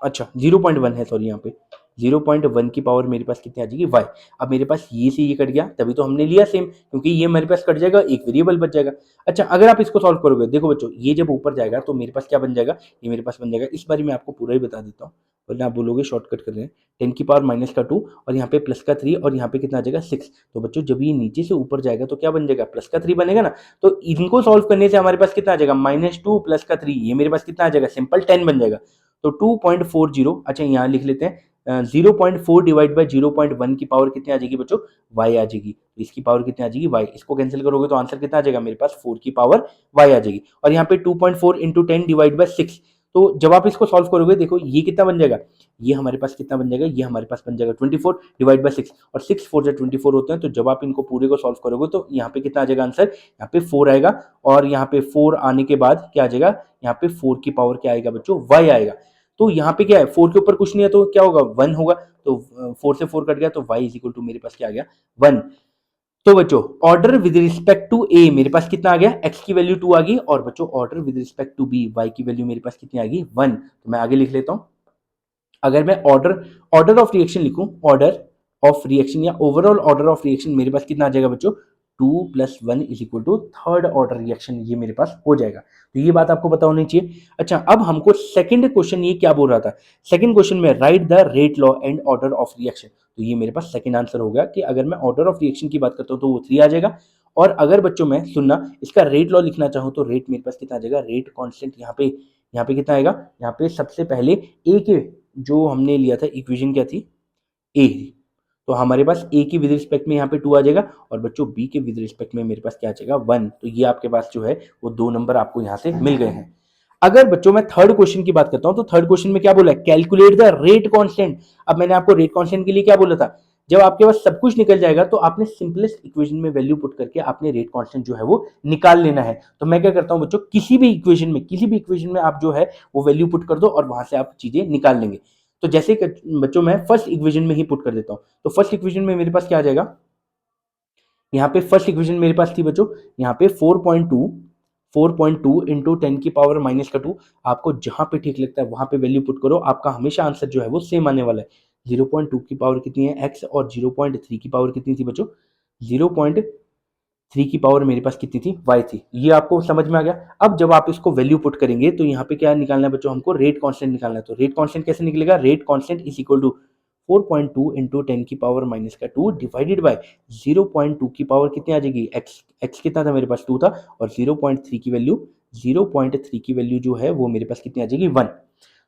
अच्छा 0.1 है, सॉरी, यहाँ पे 0.1 की पावर मेरे पास कितनी आ जाएगी, y। अब मेरे पास ये से ये कट गया, तभी तो हमने लिया सेम, क्योंकि ये मेरे पास कट जाएगा, एक वेरिएबल बच जाएगा। अच्छा अगर आप इसको सॉल्व करोगे, देखो बच्चों ये जब ऊपर जाएगा तो मेरे पास क्या बन जाएगा, ये मेरे पास बन जाएगा, इस बार मैं आपको पूरा ही बता देता हूँ, वरना आप बोलोगे शॉर्टकट कर रहे हैं। 10 की पावर माइनस का 2 और यहाँ पे प्लस का 3 और यहाँ पे कितना आ जाएगा 6। तो बच्चों जब ये नीचे से ऊपर जाएगा तो क्या बन जाएगा, प्लस का 3 बनेगा ना। तो इनको सॉल्व करने से हमारे पास कितना आ जाएगा, -2 प्लस का 3, ये मेरे पास कितना आ जाएगा, सिंपल 10 बन जाएगा। तो 2.40, अच्छा यहाँ लिख लेते हैं, 0.4 डिवाइड बाई 0.1 की पावर कितनी आ जाएगी बच्चों, y आ जाएगी। तो इसकी पावर कितनी आ जाएगी, y। इसको कैंसिल करोगे तो आंसर कितना आ जाएगा, मेरे पास 4 की पावर y आ जाएगी। और यहाँ पे 2.4 इंटू 10 डिवाइड बाई 6, तो जब आप इसको सॉल्व करोगे देखो ये कितना बन जाएगा, ये हमारे पास कितना बन जाएगा, ये हमारे पास बन जाएगा 24 डिवाइड बाई 6, और 6 4 जा 24 होते हैं। तो जब आप इनको पूरे को सॉल्व करोगे तो यहाँ पे कितना आ जाएगा आंसर, यहाँ पे 4 आएगा, और यहाँ पे 4 आने के बाद क्या आ जाएगा, यहाँ पे 4 की पावर क्या आएगा बच्चों, y आएगा। तो यहाँ पे क्या है, 4 के ऊपर कुछ नहीं है तो क्या होगा, 1 होगा। तो 4 से 4 कट गया तो y इज इक्वल टू मेरे पास क्या आ गया, 1। तो बच्चों order with respect to a मेरे पास कितना आ गया, x की वैल्यू 2 आ गई, और बच्चों order with respect to b y की वैल्यू मेरे पास कितनी आ गई, 1। तो मैं आगे लिख लेता हूं, अगर मैं ऑर्डर ऑर्डर ऑफ रिएक्शन लिखूं, ऑर्डर ऑफ रिएक्शन या ओवरऑल ऑर्डर ऑफ रिएक्शन मेरे पास कितना आ जाएगा बच्चों, 2+1 is equal to third order reaction, ये मेरे पास हो जाएगा। तो ये बात आपको पता होनी चाहिए। अच्छा अब हमको सेकंड क्वेश्चन ये क्या बोल रहा था, सेकंड क्वेश्चन में right the rate law and order of reaction, तो ये मेरे पास सेकंड आंसर हो गया कि अगर मैं ऑर्डर ऑफ रिएक्शन की बात करता हूँ तो वो 3 आ जाएगा। और अगर बच्चों मैं सुनना इसका रेट लॉ लिखना चाहूँ तो रेट मेरे पास कितना आ जाएगा, रेट कांस्टेंट यहाँ पे कितना आएगा, यहाँ पे सबसे पहले ए के जो हमने लिया था इक्वेशन क्या थी, ए, तो हमारे पास ए की विद रिस्पेक्ट में यहाँ पे 2 आ जाएगा, और बच्चों बी के विद रिस्पेक्ट में मेरे पास क्या आ जाएगा, 1। तो ये आपके पास जो है वो 2 नंबर आपको यहाँ से मिल गए हैं। अगर बच्चों मैं थर्ड क्वेश्चन की बात करता हूं तो थर्ड क्वेश्चन में क्या बोला है, कैलकुलेट द रेट कांस्टेंट। अब मैंने आपको रेट कांस्टेंट के लिए क्या बोला था, जब आपके पास सब कुछ निकल जाएगा तो आपने सिंपलेस्ट इक्वेशन में वैल्यू पुट करके आपने रेट कांस्टेंट जो है वो निकाल लेना है। तो मैं क्या करता हूं बच्चों, किसी भी इक्वेशन में आप जो है वो वैल्यू पुट कर दो और वहां से आप चीजें निकाल लेंगे। तो जैसे बच्चों मैं फर्स्ट इक्वेशन में ही पुट कर देता हूं, तो फर्स्ट इक्वेशन में मेरे पास क्या आ जाएगा, यहाँ पे फर्स्ट इक्वेशन मेरे पास थी बच्चों, यहाँ पे 4.2 इंटू 10 की पावर माइनस का 2, आपको जहां पे ठीक लगता है वहां पे वैल्यू पुट करो, आपका हमेशा आंसर जो है वो सेम आने वाला है। 0.2 की पावर कितनी है x, और 0.3 की पावर कितनी थी बच्चों, 0.3 की पावर मेरे पास कितनी थी, y थी। ये आपको समझ में आ गया। अब जब आप इसको वैल्यू पुट करेंगे तो यहाँ पे क्या निकालना है बच्चों, हमको रेट कांस्टेंट निकालना है। तो रेट कांस्टेंट कैसे निकलेगा, rate constant is equal to 4.2 into 10 की पावर माइनस का 2 डिवाइडेड बाय 0.2 की पावर कितनी आ जाएगी, x कितना था मेरे पास 2 था, और 0.3 की वैल्यू जो है वो मेरे पास कितनी आ जाएगी, 1।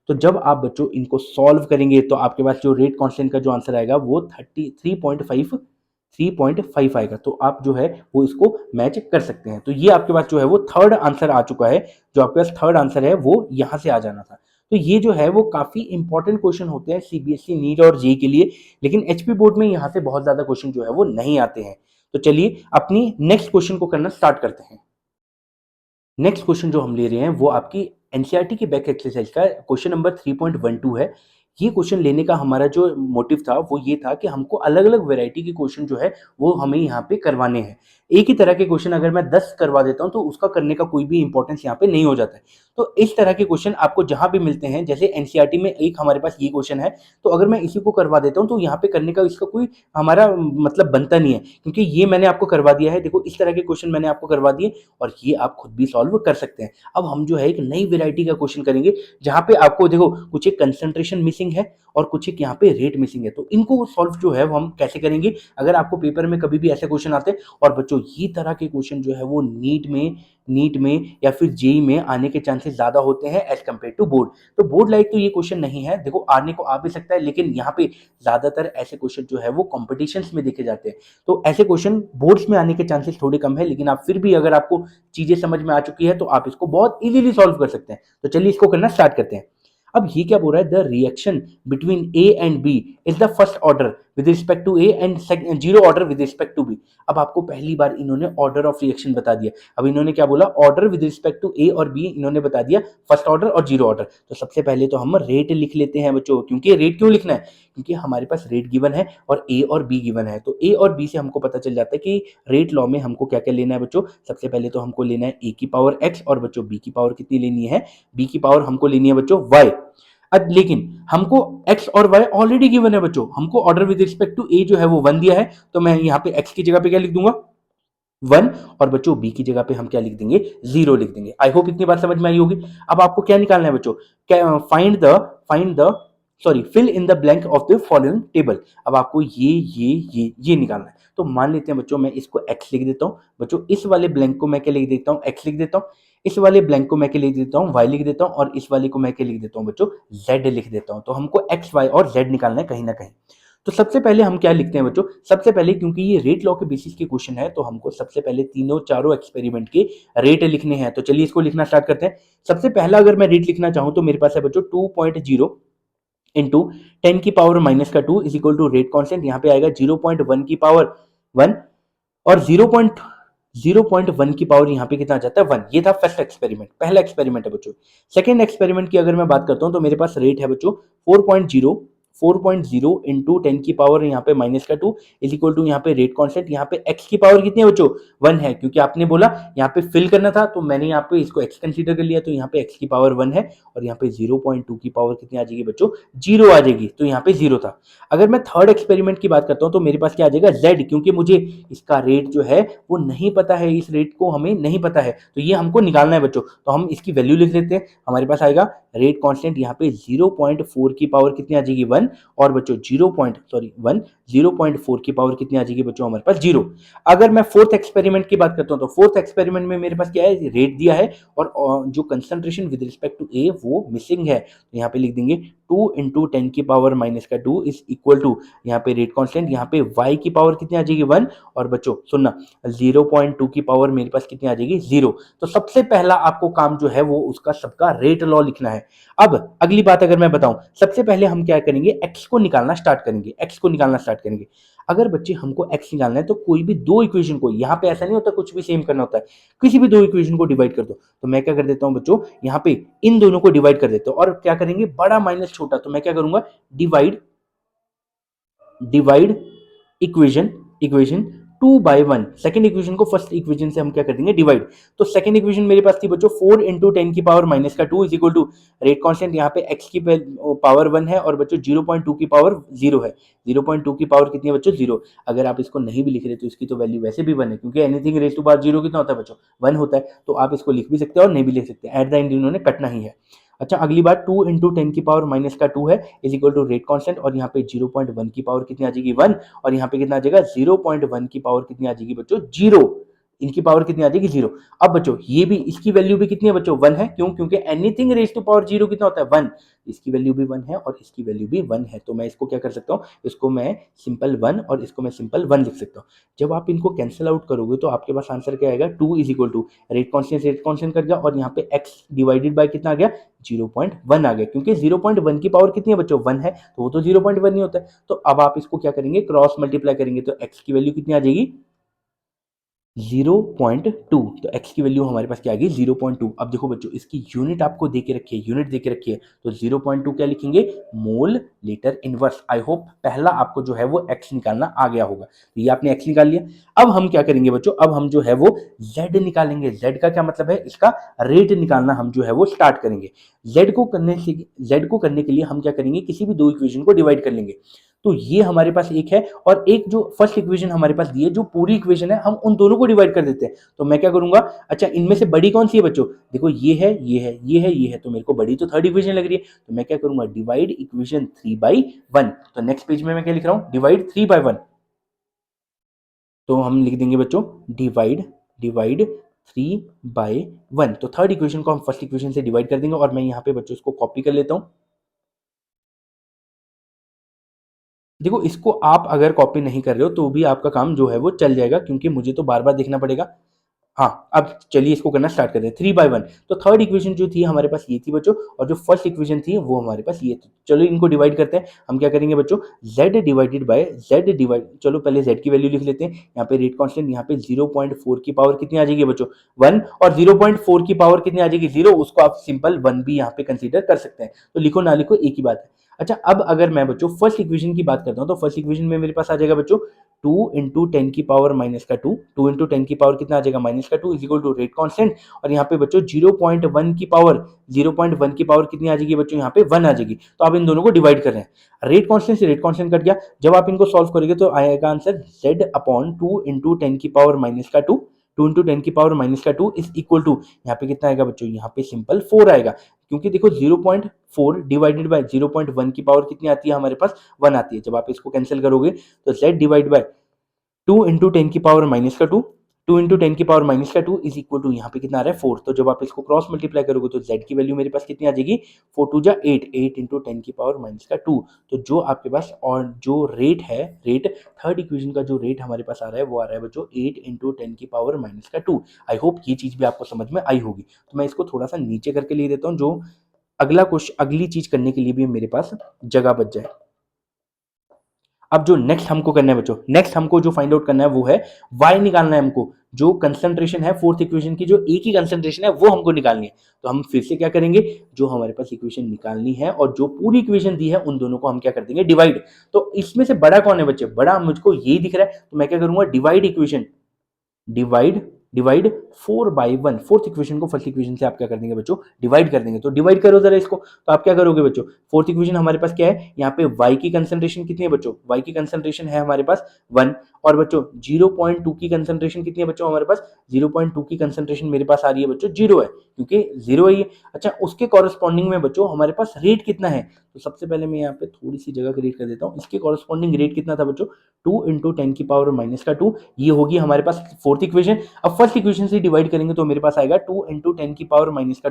तो जब आप बच्चों इनको सॉल्व करेंगे तो आपके पास जो रेट कांस्टेंट का जो आंसर आएगा वो 33.5 3.5 आएगा। तो आप जो है वो इसको मैच कर सकते हैं। तो ये आपके पास जो है वो थर्ड आंसर आ चुका है। जो आपके पास थर्ड आंसर है वो यहाँ से आ जाना था। तो ये जो है वो काफ़ी इंपॉर्टेंट क्वेश्चन होते हैं सीबीएसई नीट और जेईई के लिए, लेकिन एचपी बोर्ड में यहाँ से बहुत ज़्यादा क्वेश्चन जो है वो नहीं आते हैं। तो चलिए अपनी नेक्स्ट क्वेश्चन को करना स्टार्ट करते हैं। नेक्स्ट क्वेश्चन जो हम ले रहे हैं वो आपकी एनसीईआरटी की बैक एक्सरसाइज का क्वेश्चन नंबर 3.12 है। ये क्वेश्चन लेने का हमारा जो मोटिव था वो ये था कि हमको अलग अलग वैरायटी के क्वेश्चन जो है वो हमें यहाँ पे करवाने हैं। एक ही तरह के क्वेश्चन अगर मैं 10 करवा देता हूँ तो उसका करने का कोई भी इंपॉर्टेंस यहाँ पे नहीं हो जाता है। तो इस तरह के क्वेश्चन आपको जहाँ भी मिलते हैं, जैसे एनसीईआरटी में एक हमारे पास ये क्वेश्चन है, तो अगर मैं इसी को करवा देता हूँ तो यहाँ पे करने का इसका कोई हमारा मतलब बनता नहीं है, क्योंकि ये मैंने आपको करवा दिया है। देखो इस तरह के क्वेश्चन मैंने आपको करवा दिए और ये आप खुद भी सॉल्व कर सकते हैं। अब हम जो है एक नई वैरायटी का क्वेश्चन करेंगे, जहाँ पे आपको देखो कुछ एक कंसंट्रेशन मिसिंग है और कुछ एक यहाँ पे रेट मिसिंग है। तो इनको सॉल्व जो है वो हम कैसे करेंगे, अगर आपको पेपर में कभी भी ऐसे क्वेश्चन आते हैं, और बच्चों ये तरह के क्वेश्चन जो है वो नीट में या फिर जेई में आने के चांसेस ज्यादा होते हैं एज कम्पेयर टू बोर्ड। तो बोर्ड लाइक तो ये क्वेश्चन नहीं है, देखो आने को आ भी सकता है, लेकिन यहाँ पे ज्यादातर ऐसे क्वेश्चन जो है वो कॉम्पिटिशन्स में देखे जाते हैं। तो ऐसे क्वेश्चन बोर्ड्स में आने के चांसेस थोड़े कम है, लेकिन आप फिर भी अगर आपको चीजें समझ में आ चुकी है तो आप इसको बहुत इजीली सॉल्व कर सकते हैं। तो चलिए इसको करना स्टार्ट करते हैं। अब ये क्या बोल रहा है, the reaction between A and B is the first order with respect to A and zero order with respect to B. अब आपको पहली बार इन्होंने ऑर्डर ऑफ रिएक्शन बता दिया। अब इन्होंने क्या बोला, ऑर्डर विद रिस्पेक्ट टू ए और बी इन्होंने बता दिया फर्स्ट ऑर्डर और जीरो ऑर्डर। तो सबसे पहले तो हम रेट लिख लेते हैं बच्चों, क्योंकि रेट क्यों लिखना है, क्योंकि हमारे पास रेट गिवन है और ए और बी गिवन है। तो ए और बी से हमको पता चल जाता है कि रेट लॉ में हमको क्या क्या लेना है बच्चों। सबसे पहले तो हमको लेना है ए की पावर एक्स, और बच्चों बी की पावर कितनी लेनी है, बी की पावर हमको लेनी है बच्चों वाई। अब लेकिन हमको x और y ऑलरेडी गिवन है बच्चों, हमको order with respect to a जो है वो 1 दिया है, तो मैं यहाँ पे x की जगह पे क्या लिख दूंगा 1, और बच्चों b की जगह पे हम क्या लिख देंगे 0 लिख देंगे। आई होप इतनी बात समझ में आई होगी। अब आपको क्या निकालना है बच्चों, find the sorry fill in the blank of the following table. अब आपको ये निकालना है। तो मान लेते हैं बच्चों मैं इसको x लिख देता हूँ, बच्चों इस वाले ब्लैंक को मैं क्या लिख देता हूँ, x लिख देता हूँ, इस वाले ब्लैंक को मैं क्या लिख देता हूँ, y लिख देता हूँ, और इस वाले को मैं क्या लिख देता हूँ बच्चों, z लिख देता हूँ। तो हमको x, y और z निकालना है कहीं ना कहीं। तो सबसे पहले हम क्या लिखते हैं बच्चों, सबसे पहले क्योंकि ये रेट लॉ के बेसिस के क्वेश्चन है, तो हमको सबसे पहले तीनों चारों एक्सपेरिमेंट के रेट लिखने हैं। तो चलिए इसको लिखना स्टार्ट करते हैं। सबसे पहला अगर मैं रेट लिखना चाहूं तो मेरे पास है बच्चों 2.0 into 10⁻² is equal to rate constant, यहाँ पे आएगा 0.1 की पावर 1, और 0.1 की पावर यहाँ पे कितना आ जाता है 1। ये था फर्स्ट एक्सपेरिमेंट, पहला एक्सपेरिमेंट है बच्चों। सेकेंड एक्सपेरिमेंट की अगर मैं बात करता हूँ तो मेरे पास रेट है बच्चों 4.0 इंटू 10⁻² यहाँ पे -2 इज इक्वल टू यहाँ पे रेट कॉन्स्टेंट, यहाँ पे x की पावर कितनी है बच्चों 1 है, क्योंकि आपने बोला यहाँ पे फिल करना था तो मैंने यहाँ पे इसको x कंसीडर कर लिया, तो यहाँ पे x की पावर 1 है, और यहाँ पे 0.2 की पावर कितनी आ जाएगी बच्चों 0 आ जाएगी, तो यहाँ पे 0 था। अगर मैं थर्ड एक्सपेरिमेंट की बात करता हूँ तो मेरे पास क्या आ जाएगा z, क्योंकि मुझे इसका रेट जो है वो नहीं पता है, इस रेट को हमें नहीं पता है, तो ये हमको निकालना है बच्चों। तो हम इसकी वैल्यू लिख देते हैं, हमारे पास आएगा रेट कांस्टेंट यहाँ पे 0.4 की पावर कितनी आ जाएगी 1, और बच्चों 0.4 की पावर कितनी आ जाएगी बच्चों हमारे पास 0। अगर मैं फोर्थ एक्सपेरिमेंट की बात करता हूँ तो फोर्थ एक्सपेरिमेंट में मेरे पास क्या है, रेट दिया है और जो कंसंट्रेशन विद रिस्पेक्ट टू ए वो मिसिंग है, तो यहाँ पे लिख देंगे 2 इंटू 10⁻² इज इक्वल टू यहाँ पे रेट कांस्टेंट, यहाँ पे y की पावर कितनी आ जाएगी 1, और बच्चों सुनना 0.2 की पावर मेरे पास कितनी आ जाएगी 0। तो सबसे पहला आपको काम जो है वो उसका सबका रेट लॉ लिखना है। अब अगली बात अगर मैं बताऊं, सबसे पहले हम क्या करेंगे, x को निकालना स्टार्ट करेंगे। अगर बच्चे हमको x निकालना है तो कोई भी दो इक्वेशन को, यहाँ पे ऐसा नहीं होता कुछ भी सेम करना होता है, किसी भी दो इक्वेशन को डिवाइड कर दो। तो मैं क्या कर देता हूँ बच्चों, यहाँ पे इन दोनों को डिवाइड कर देता हूँ, और क्या करेंगे बड़ा माइनस छोटा, तो मैं क्या करूंगा डिवाइड इक्वेशन 2/1, सेकेंड इक्वेशन को फर्स्ट इक्वेशन से हम क्या कर देंगे डिवाइड। तो सेकेंड इक्वेशन मेरे पास थी बच्चों 4 into 10⁻² is equal to rate constant, यहाँ पे x की पावर 1 है, और बच्चों 0.2 की पावर 0 है, 0.2 की पावर कितनी है बच्चों 0। अगर आप इसको नहीं भी लिख रहे तो इसकी तो वैल्यू वैसे भी 1 है, क्योंकि एनीथिंग रेज टू पावर 0 कितना होता है बच्चों 1 होता है। तो आप इसको लिख भी सकते हैं और नहीं भी लिख सकते, एट द एंड इन्होंने कटना ही है। अच्छा अगली बात 2 इंटू 10⁻² है is equal to rate constant, और यहाँ पे 0.1 की पावर कितनी आ जाएगी 1, और यहाँ पे कितना आ जाएगा 0.1 की पावर कितनी आ जाएगी बच्चों 0। इनकी पावर कितनी आ जाएगी 0। अब बच्चों ये भी, इसकी वैल्यू भी कितनी है बच्चों 1 है, क्यों? क्योंकि एनीथिंग रेज टू पावर 0 कितना होता है 1। इसकी वैल्यू भी 1 है और इसकी वैल्यू भी 1 है, तो मैं इसको क्या कर सकता हूँ, इसको मैं सिंपल 1 और इसको मैं सिंपल 1 लिख सकता हूँ। जब आप इनको कैंसिल आउट करोगे तो आपके पास आंसर क्या आएगा, 2 is equal to rate constant cut गया और यहाँ पे x डिवाइडेड बाय कितना आ गया 0.1 आ गया, क्योंकि 0.1 की पावर कितनी है बच्चों 1 है, तो वो तो 0.1 ही होता है। तो अब आप इसको क्या करेंगे, क्रॉस मल्टीप्लाई करेंगे तो x की वैल्यू कितनी आ जाएगी 0.2। तो x की वैल्यू हमारे पास क्या आ गई 0.2। अब देखो बच्चों इसकी यूनिट आपको दे के रखी है, यूनिट दे के रखी है, तो 0.2 क्या लिखेंगे, mole litre inverse. I hope पहला आपको जो है वो x निकालना आ गया होगा। तो ये आपने x निकाल लिया। अब हम क्या करेंगे बच्चों, अब हम जो है वो z निकालेंगे। z का क्या मतलब है, इसका रेट निकालना हम जो है वो स्टार्ट करेंगे। z को करने के लिए हम क्या करेंगे, किसी भी दो इक्वेशन को डिवाइड कर लेंगे। तो ये हमारे पास एक है और एक जो फर्स्ट इक्वेशन हमारे पास दी है, जो पूरी इक्वेशन है, हम उन दोनों को डिवाइड कर देते हैं। तो मैं क्या करूंगा, अच्छा इनमें से बड़ी कौन सी है बच्चों, देखो ये है, ये है, ये है, ये है, तो मेरे को बड़ी तो थर्ड इक्वेशन लग रही है, तो मैं क्या करूंगा, डिवाइड इक्वेशन 3/1। तो नेक्स्ट पेज में मैं क्या लिख रहा हूं, डिवाइड 3/1। तो हम लिख देंगे बच्चों डिवाइड डिवाइड 3/1। तो थर्ड इक्वेशन को हम फर्स्ट इक्वेशन से डिवाइड कर देंगे और मैं यहाँ पे बच्चों इसको कॉपी कर लेता हूं। देखो इसको आप अगर कॉपी नहीं कर रहे हो तो भी आपका काम जो है वो चल जाएगा, क्योंकि मुझे तो बार बार देखना पड़ेगा। हाँ, अब चलिए इसको करना स्टार्ट करते हैं 3/1। तो थर्ड इक्वेशन जो थी हमारे पास ये थी बच्चों, और जो फर्स्ट इक्वेशन थी वो हमारे पास ये थी। चलो इनको डिवाइड करते हैं। हम क्या करेंगे बच्चों, z divided by z divide, चलो पहले z की वैल्यू लिख लेते हैं। यहाँ पे रेट कांस्टेंट, यहाँ पे 0.4 की पावर कितनी आ जाएगी बच्चों 1, और 0.4 की पावर कितनी आ जाएगी 0, उसको आप सिंपल 1 भी यहाँ पे कंसीडर कर सकते हैं। तो लिखो ना लिखो एक ही बात है। अच्छा अब अगर मैं बच्चों फर्स्ट इक्वेशन की बात करता हूँ, तो फर्स्ट इक्वेशन में मेरे पास आ जाएगा बच्चों 2 इंटू 10 की पावर माइनस का 2, 2 इंटू 10 की पावर कितना आ जाएगा माइनस का 2 is equal to rate constant, और यहाँ पे बच्चों 0.1 की पावर कितनी आ जाएगी बच्चों, यहाँ पे 1 आ जाएगी। तो आप इन दोनों को डिवाइड कर रहे हैं, रेट कांस्टेंट से रेट कांस्टेंट कट गया। जब आप इनको सॉल्व करोगे तो आएगा आंसर z अपॉन 2 इंटू 10 की पावर माइनस का 2, 2 इंटू 10 की पावर माइनस का 2 इज इक्वल टू, यहाँ पे कितना आएगा बच्चों, यहाँ पे सिंपल 4 आएगा, क्योंकि देखो 0.4 डिवाइडेड बाय 0.1 की पावर कितनी आती है हमारे पास 1 आती है। जब आप इसको कैंसिल करोगे तो z डिवाइड बाय 2 इंटू 10 की पावर माइनस का 2, 2 इंटू 10 की पावर माइनस का 2 इज इक्वल टू, यहाँ पे कितना आ रहा है 4। तो जब आप इसको क्रॉस मल्टीप्लाई करोगे तो z की वैल्यू मेरे पास कितनी आ जाएगी 4 टू जा 8, 8 इंटू 10 की पावर माइनस का 2। तो जो आपके पास और जो रेट है, रेट थर्ड इक्वेशन का जो रेट हमारे पास आ रहा है वो आ रहा है बच्चों 8 इंटू 10 की पावर माइनस का 2। आई होप ये चीज भी आपको समझ में आई होगी। तो मैं इसको थोड़ा सा नीचे करके ले देता हूँ, जो अगला क्वेश्चन, अगली चीज करने के लिए भी मेरे पास जगह बच जाए। अब जो नेक्स्ट हमको करना है बच्चों, नेक्स्ट हमको जो फाइंड आउट करना है वो है y निकालना है हमको। जो कंसंट्रेशन है फोर्थ इक्वेशन की, जो एक ही कंसंट्रेशन है वो हमको निकालनी है। तो हम फिर से क्या करेंगे, जो हमारे पास इक्वेशन निकालनी है और जो पूरी इक्वेशन दी है उन दोनों को हम क्या कर देंगे डिवाइड। तो इसमें से बड़ा कौन है बच्चे, बड़ा मुझको यही दिख रहा है, तो मैं क्या करूंगा divide equation, divide divide 4/1। Fourth equation को फर्स्ट इक्वेशन से आप क्या कर देंगे बच्चों डिवाइड कर देंगे। तो डिवाइड करो जरा इसको, तो आप क्या करोगे बच्चों, फोर्थ इक्वेशन हमारे पास क्या है, यहाँ पे y की कंसंट्रेशन कितनी है बच्चों, y की कंसंट्रेशन है हमारे पास 1, और बच्चों 0.2 की कंसंट्रेशन कितनी है बच्चों हमारे पास, 0.2 की कंसंट्रेशन मेरे पास आ रही है बच्चों 0 है, क्योंकि 0 है ये। अच्छा उसके कॉरेस्पॉन्डिंग में बच्चों हमारे पास रेट कितना है, तो सबसे पहले मैं यहाँ पे थोड़ी सी जगह क्रिएट कर देता हूँ। इसके कॉरेस्पॉन्डिंग रेट कितना था बच्चों 2 इंटू 10 की पावर माइनस का 2, ये होगी हमारे पास फोर्थ इक्वेशन। अब फर्स्ट इक्वेशन से डिवाइड करेंगे तो मेरे पास आएगा 2 इंटू 10 की पावर माइनस का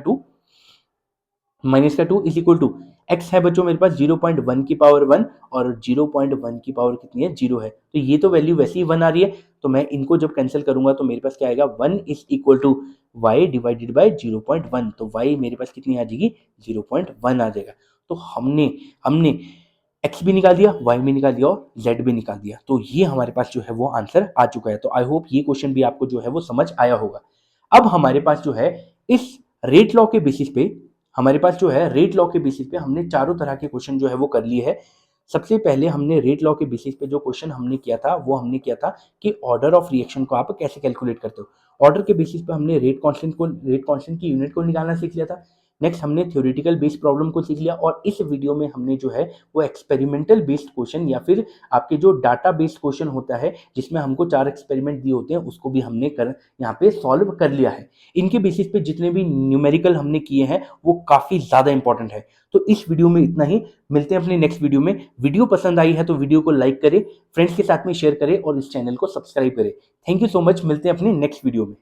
2 इज इक्वल टू एक्स है बच्चों मेरे पास 0.1 की पावर 1, और 0.1 की पावर कितनी है 0 है, तो ये तो वैल्यू वैसे ही 1 आ रही है। तो मैं इनको जब कैंसिल करूंगा तो मेरे पास क्या आएगा 1 is equal to y divided by 0.1। तो वाई मेरे पास कितनी आ जाएगी 0.1 आ जाएगा। तो हमने हमने एक्स भी निकाल दिया, वाई भी निकाल दिया और जेड भी निकाल दिया। तो ये हमारे पास जो है वो आंसर आ चुका है। तो आई होप ये क्वेश्चन भी आपको जो है वो समझ आया होगा। अब हमारे पास जो है इस रेट लॉ के बेसिस पे, हमारे पास जो है रेट लॉ के बेसिस पे हमने चारों तरह के क्वेश्चन जो है वो कर लिए है। सबसे पहले हमने रेट लॉ के बेसिस पे जो क्वेश्चन हमने किया था वो हमने किया था कि ऑर्डर ऑफ रिएक्शन को आप कैसे कैलकुलेट करते हो। ऑर्डर के बेसिस पे हमने रेट कांस्टेंट की यूनिट को निकालना सीख लिया था। नेक्स्ट हमने थ्योरेटिकल बेस्ड प्रॉब्लम को सीख लिया और इस वीडियो में हमने जो है वो एक्सपेरिमेंटल बेस्ड क्वेश्चन या फिर आपके जो डाटा बेस्ड क्वेश्चन होता है जिसमें हमको 4 एक्सपेरिमेंट दिए होते हैं उसको भी हमने कर यहाँ पे सॉल्व कर लिया है। इनके बेसिस पे जितने भी न्यूमेरिकल हमने किए हैं वो काफ़ी ज़्यादा इंपॉर्टेंट है। तो इस वीडियो में इतना ही, मिलते हैं अपने नेक्स्ट वीडियो में। वीडियो पसंद आई है तो वीडियो को लाइक करें, फ्रेंड्स के साथ में शेयर करें और इस चैनल को सब्सक्राइब करें। थैंक यू सो मच, मिलते हैं अपने नेक्स्ट वीडियो में।